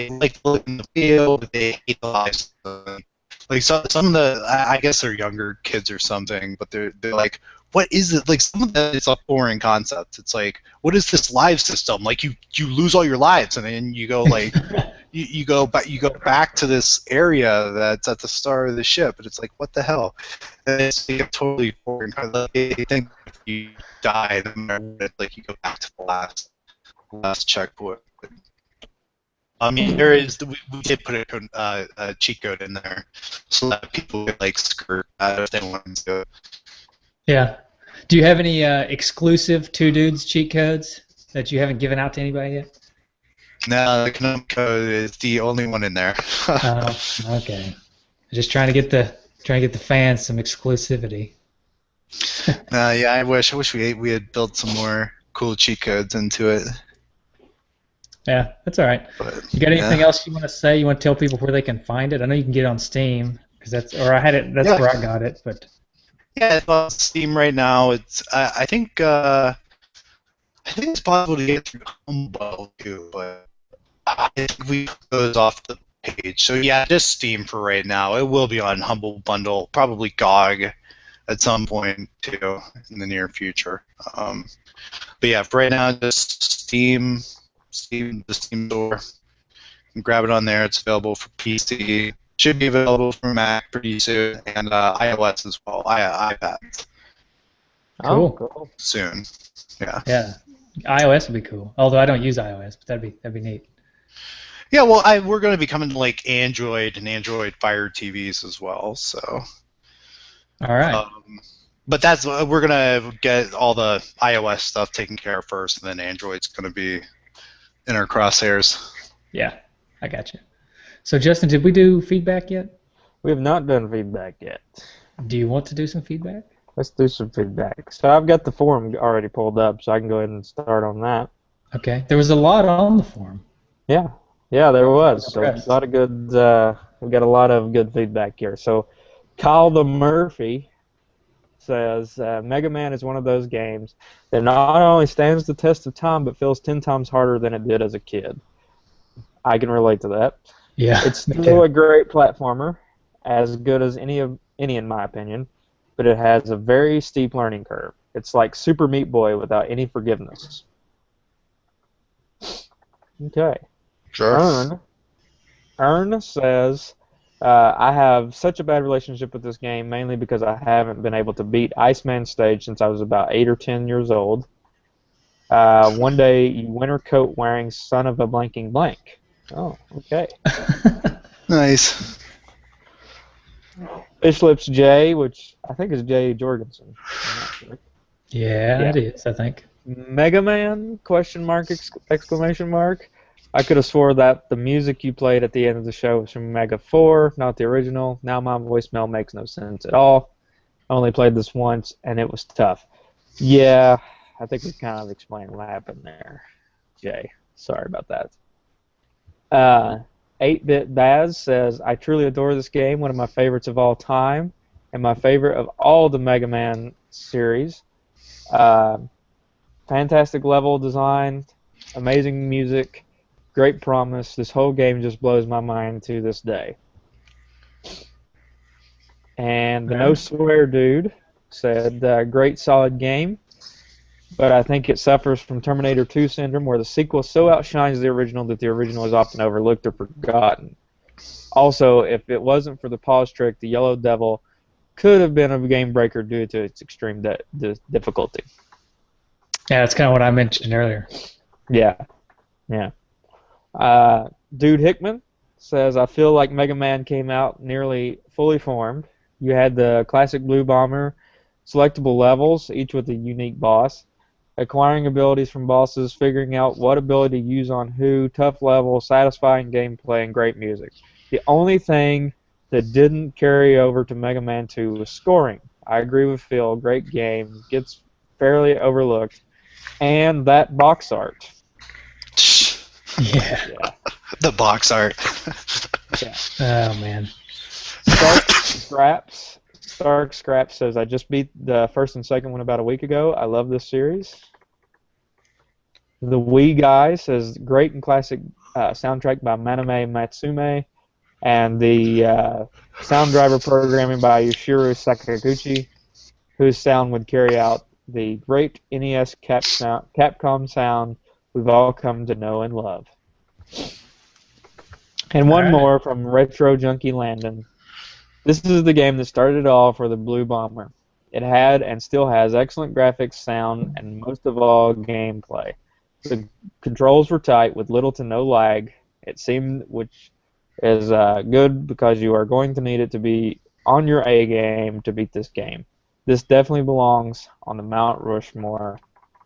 like to look in the field, but they hate the lives. Like some of the, I guess they're younger kids or something, but they're like, what is it? Like some of that is a boring concept. It's like, what is this live system? Like you lose all your lives, and then you go like, you go back to this area that's at the start of the ship, and it's like, what the hell? And it's like, totally boring. Like, they think if you die, like you go back to the last checkpoint. I mean, we did put a cheat code in there so that people could like skirt that if they wanted to. Yeah. Do you have any exclusive Two Dudes cheat codes that you haven't given out to anybody yet? No, the Gnome code is the only one in there. Okay. Just trying to get the fans some exclusivity. Yeah, I wish we had built some more cool cheat codes into it. Yeah, that's all right. But, You got anything yeah. else you want to say? You want to tell people where they can find it? I know you can get it on Steam because that's where I got it. But Yeah, it's on Steam right now. It's I think it's possible to get through Humble too, but I think we took those off the page. So yeah, just Steam for right now. It will be on Humble Bundle, probably GOG at some point too in the near future. But yeah, for right now, just Steam, the Steam store. You can grab it on there. It's available for PC. Should be available for Mac pretty soon, and iOS as well. iPad Cool. Cool. soon. Yeah. yeah, iOS would be cool. Although I don't use iOS, but that'd be neat. Yeah, well, we're going to be coming to like Android and Android Fire TVs as well. So. All right. But that's we're gonna get all the iOS stuff taken care of first, and then Android's gonna be in our crosshairs. Yeah, I got you. So Justin, did we do feedback yet? We have not done feedback yet. Do you want to do some feedback? Let's do some feedback. So I've got the forum already pulled up, so I can go ahead and start on that. Okay. There was a lot on the forum. Yeah, there was. So a Impressed. lot of good We got a lot of good feedback here. So, Kyle the Murphy says Mega Man is one of those games that not only stands the test of time but feels 10 times harder than it did as a kid. I can relate to that. Yeah. It's still a great platformer, as good as any in my opinion, but it has a very steep learning curve. It's like Super Meat Boy without any forgiveness. Okay. Sure. Ern says, I have such a bad relationship with this game, mainly because I haven't been able to beat Iceman stage since I was about 8 or 10 years old. One day, you winter coat wearing son of a blanking blank. Oh, okay. Nice. Fish Lips J, which I think is Jay Jorgensen. I'm not sure. Yeah, it is, I think. Mega Man? Question mark, exclamation mark. I could have swore that the music you played at the end of the show was from Mega 4, not the original. Now my voicemail makes no sense at all. I only played this once, and it was tough. Yeah, I think we kind of explained what happened there, Jay. Sorry about that. 8-Bit Baz says, I truly adore this game, one of my favorites of all time, and my favorite of all the Mega Man series. Fantastic level design, amazing music, great promise. This whole game just blows my mind to this day. And the No Swear Dude said, great solid game, but I think it suffers from Terminator 2 syndrome, where the sequel so outshines the original that the original is often overlooked or forgotten. Also, if it wasn't for the pause trick, the Yellow Devil could have been a game breaker due to its extreme difficulty. Yeah, that's kind of what I mentioned earlier. Yeah. Dude Hickman says, I feel like Mega Man came out nearly fully formed. You had the classic Blue Bomber, selectable levels, each with a unique boss, acquiring abilities from bosses, figuring out what ability to use on who, tough level, satisfying gameplay, and great music. The only thing that didn't carry over to Mega Man 2 was scoring. I agree with Phil, great game, gets fairly overlooked, and that box art. Yeah. The box art. Yeah. Oh, man. Stark Scraps says, I just beat the first and second one about a week ago. I love this series. The Wii Guy says, great and classic soundtrack by Maname Matsume, and the sound driver programming by Yoshiro Sakaguchi, whose sound would carry out the great NES Capcom sound we've all come to know and love. And one more from Retro Junkie Landon. This is the game that started it all for the Blue Bomber. It had and still has excellent graphics, sound, and most of all, gameplay. The controls were tight with little to no lag. It seemed, which is good because you are going to need it to be on your A game to beat this game. This definitely belongs on the Mount Rushmore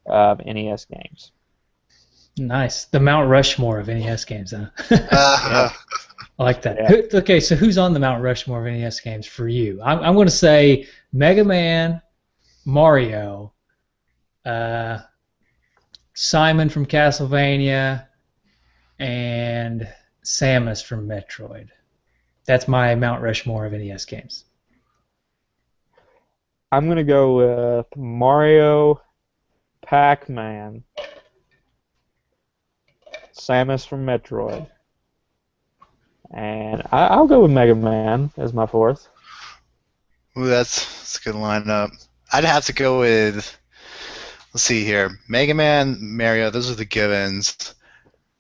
of NES games. Nice. The Mount Rushmore of NES games, huh? Yeah. I like that. Yeah. Okay, so who's on the Mount Rushmore of NES games for you? I'm going to say Mega Man, Mario, Simon from Castlevania, and Samus from Metroid. That's my Mount Rushmore of NES games. I'm going to go with Mario, Pac-Man, Samus from Metroid, and I'll go with Mega Man as my fourth. Ooh, that's a good lineup. I'd have to go with, let's see here, Mega Man, Mario, those are the givens.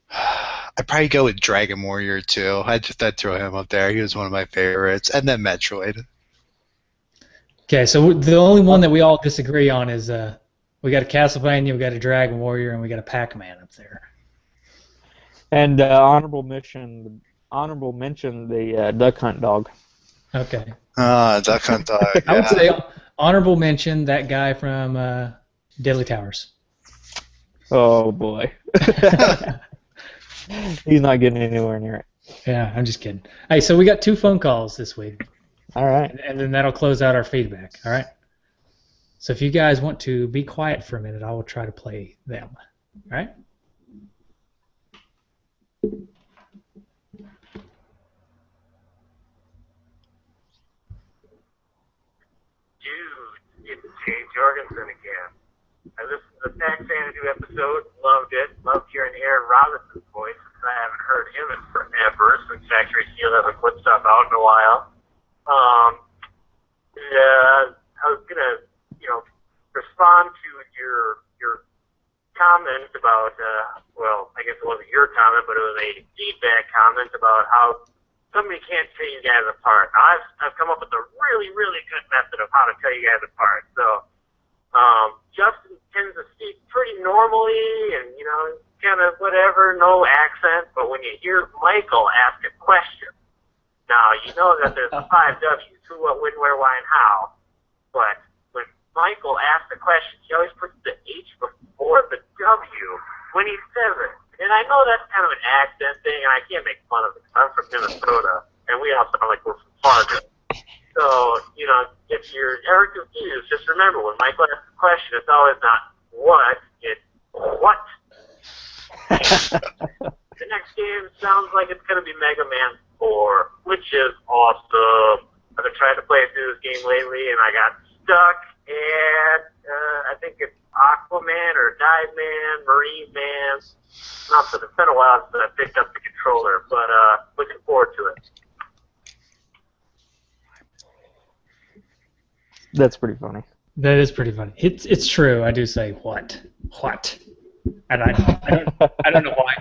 I'd probably go with Dragon Warrior too. I'd throw him up there. He was one of my favorites. And then Metroid. Okay, so the only one that we all disagree on is we got a Castlevania, we got a Dragon Warrior, and we got a Pac-Man up there. And honorable mention the Duck Hunt dog. Okay. Duck Hunt Dog. Yeah. I would say honorable mention that guy from Deadly Towers. Oh boy, he's not getting anywhere near it. Yeah, I'm just kidding. Hey, so we got 2 phone calls this week. All right. And then that'll close out our feedback, all right? So if you guys want to be quiet for a minute, I will try to play them, all right? episode. Loved it. Loved hearing Aaron Robinson's voice. I haven't heard him in forever since Factory Seal hasn't put stuff out in a while. I was gonna, respond to your comment about, I guess it wasn't your comment, but it was a feedback comment about how somebody can't tell you guys apart. Now, I've come up with a really, really good method of how to tell you guys apart. So, Justin tends to speak pretty normally and, kind of whatever, no accent, but when you hear Michael ask a question, now you know that there's the 5 W's, who, what, when, where, why, and how, but when Michael asks a question, he always puts the H before the W when he says it. And I know that's kind of an accent thing, and I can't make fun of it because I'm from Minnesota, and we all sound like we're from Fargo. So, if you're ever confused, just remember, when Michael asks a question, it's always not what, it's what. The next game sounds like it's going to be Mega Man 4, which is awesome. I've been trying to play through this game lately, and I got stuck, and I think it's Aquaman or Dive Man, Marine Man. It's been a while since I picked up the controller, but looking forward to it. That's pretty funny. That is pretty funny. It's true. I do say what, and I don't know why.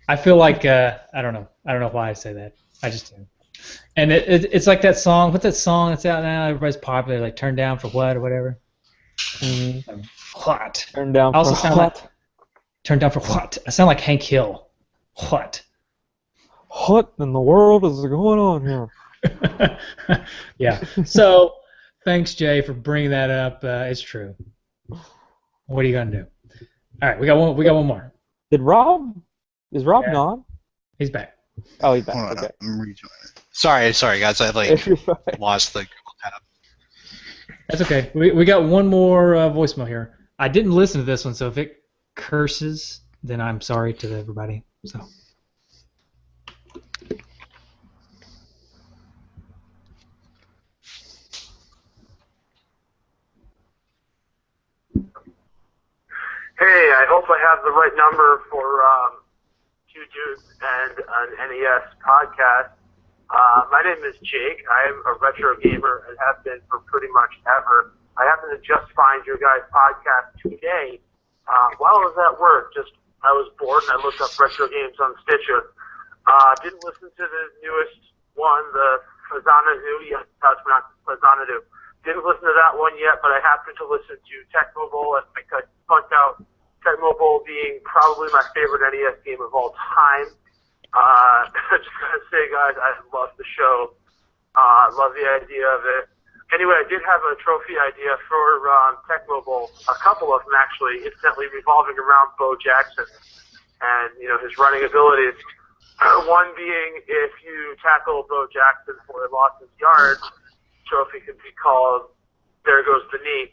I feel like I don't know why I say that. I just do. And it's like that song. What's that song that's out now? Everybody's popular. Like Turn Down for What or whatever. Mm-hmm. What? Turn Down for What? Turn Down for What? I sound like Hank Hill. What? What in the world is going on here? Yeah. So, thanks, Jay, for bringing that up. It's true. What are you gonna do? All right, we got one more. Is Rob gone? He's back. Oh, he's back. Hold on, Okay. I'm rejoining. Sorry, guys. I lost the Google tab. That's okay. We got one more voicemail here. I didn't listen to this one, so if it curses, then I'm sorry to everybody. So. Hey, I hope I have the right number for Two Dudes and an NES podcast. My name is Jake. I am a retro gamer and have been for pretty much ever. I happened to just find your guys' podcast today. While I was at work, I was bored and I looked up retro games on Stitcher. Didn't listen to the newest one, the Fazanadu. Yes, that's pronounced Fazanadu. Didn't listen to that one yet, but I happened to listen to Tech Mobile, and I got punked out. Tech Mobile being probably my favorite NES game of all time. I just gotta say, guys, I love the show. Love the idea of it. Anyway, I did have a trophy idea for Tech Mobile, a couple of them actually, incidentally revolving around Bo Jackson and his running abilities. One being, if you tackle Bo Jackson for a loss of yards, trophy could be called "There Goes the Knee,"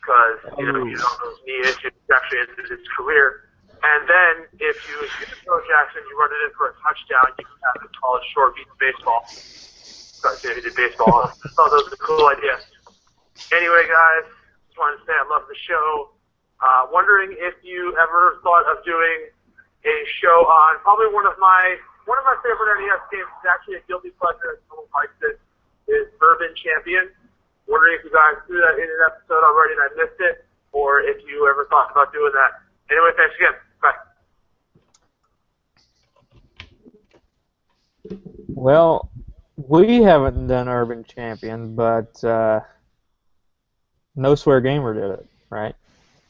because you know those knee issues actually ended his career. And then if you hit Bo Jackson, you run it in for a touchdown, you can have it called short beat baseball. Sorry, he did baseball. I thought that was a cool idea. Anyway, guys, just wanted to say I love the show. Wondering if you ever thought of doing a show on probably one of my favorite NES games. It's actually a guilty pleasure. Someone likes it. Is Urban Champion. Wondering if you guys threw that in an episode already and I missed it, or if you ever thought about doing that. Anyway, thanks again. Bye. Well, we haven't done Urban Champion, but No Swear Gamer did it, right?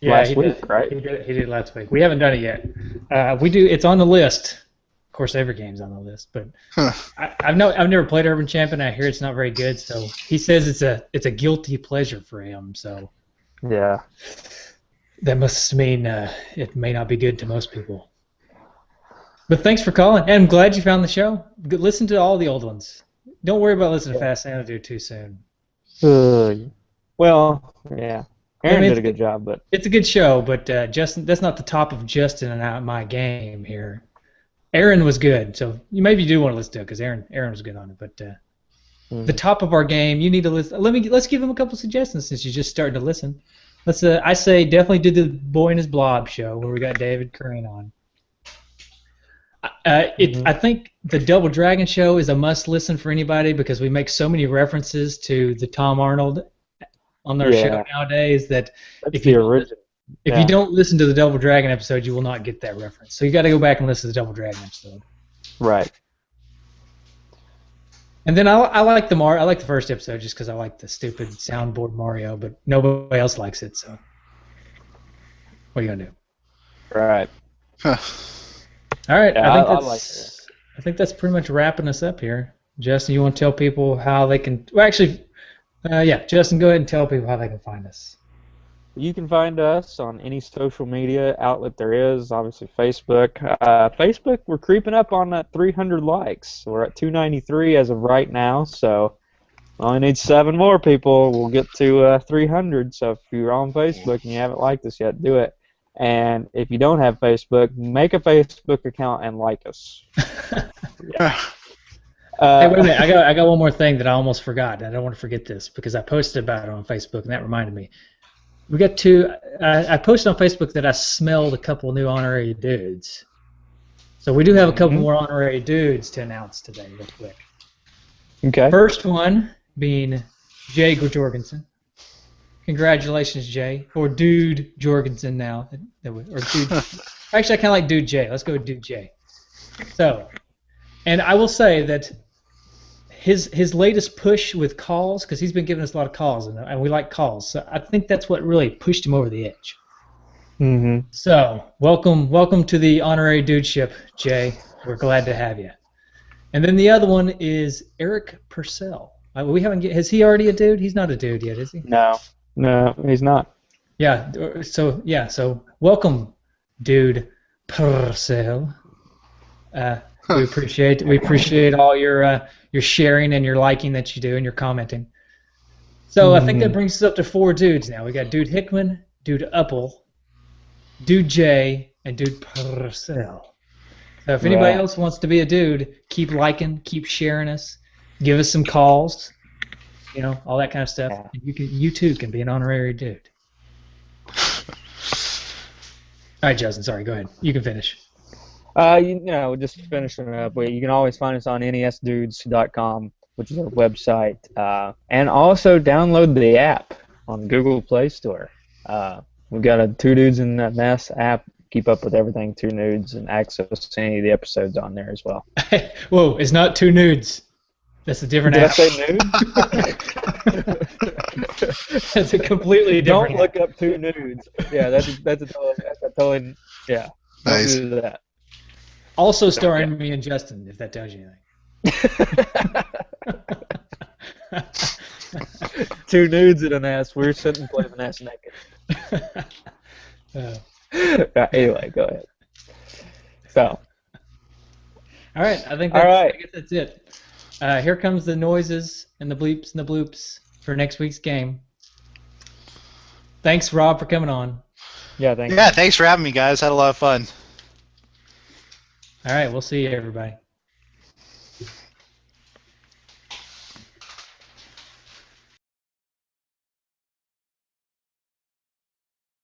Yeah, last week, right? He did last week. We haven't done it yet. We do. It's on the list. Of course, every game's on the list, but I've never played Urban Champion. I hear it's not very good, so he says it's a guilty pleasure for him. So yeah, that must mean it may not be good to most people. But thanks for calling, and I'm glad you found the show. Listen to all the old ones. Don't worry about listening to Fast Xanadu too soon. Well, yeah. Aaron did a good job, but it's a good show. But Justin, that's not the top of Justin and my game here. Aaron was good, so you maybe do want to listen to it because Aaron was good on it. But the top of our game, you need to listen. Let's give him a couple suggestions since you're just starting to listen. I say definitely do the Boy and His Blob show where we got David Crane on. I think the Double Dragon show is a must listen for anybody because we make so many references to the Tom Arnold on their show nowadays that That's the original. If you don't listen to the Double Dragon episode, you will not get that reference. So you got to go back and listen to the Double Dragon episode. Right. And then I like the first episode just because I like the stupid soundboard Mario, but nobody else likes it. So what are you gonna do? Right. All right. Yeah, I think that's pretty much wrapping us up here. Justin, you want to tell people how they can? Well, actually, Justin, go ahead and tell people how they can find us. You can find us on any social media outlet there is, obviously Facebook. Facebook, we're creeping up on that 300 likes. We're at 293 as of right now, so we only need 7 more people. We'll get to 300, so if you're on Facebook and you haven't liked us yet, do it. And if you don't have Facebook, make a Facebook account and like us. Hey, wait a minute. I got one more thing that I almost forgot. I don't want to forget this because I posted about it on Facebook, and that reminded me. We got I posted on Facebook that I smelled a couple new honorary dudes. So we do have a couple more honorary dudes to announce today, real quick. Okay. First one being Jay Jorgensen. Congratulations, Jay. Or Dude Jorgensen now. Or Dude. Actually, I kind of like Dude Jay. Let's go with Dude Jay. So, and I will say that his latest push with calls, because he's been giving us a lot of calls, and we like calls. So I think that's what really pushed him over the edge. Mm-hmm. So welcome to the honorary dudeship, Jay. We're glad to have you. And then the other one is Eric Purcell. Has he already a dude? He's not a dude yet, is he? No, he's not. Yeah. So welcome, dude Purcell. We appreciate all your sharing and your liking that you do and your commenting. So I think that brings us up to 4 dudes now. We got Dude Hickman, Dude Uppel, Dude J, and Dude Purcell. So if anybody else wants to be a dude, keep liking, keep sharing us, give us some calls, all that kind of stuff. Yeah. And you too can be an honorary dude. All right, Justin. Sorry. Go ahead. You can finish. Just finishing up. You can always find us on nesdudes.com, which is our website, and also download the app on Google Play Store. We've got a 2 Dudes in the Nest app. Keep up with everything 2 Nudes and access to any of the episodes on there as well. Whoa, it's not 2 Nudes. That's a different app. Did I say nude? That's a completely different. Don't look up 2 Nudes. Yeah, that's a totally yeah. Nice. Don't do that. Also starring me and Justin, if that tells you anything. 2 Nudes in an ass. We're sitting playing an ass naked. Anyway, go ahead. So. All right, I guess that's it. Here comes the noises and the bleeps and the bloops for next week's game. Thanks, Rob, for coming on. Yeah, thanks. Yeah, thanks for having me, guys. Had a lot of fun. All right, we'll see you, everybody.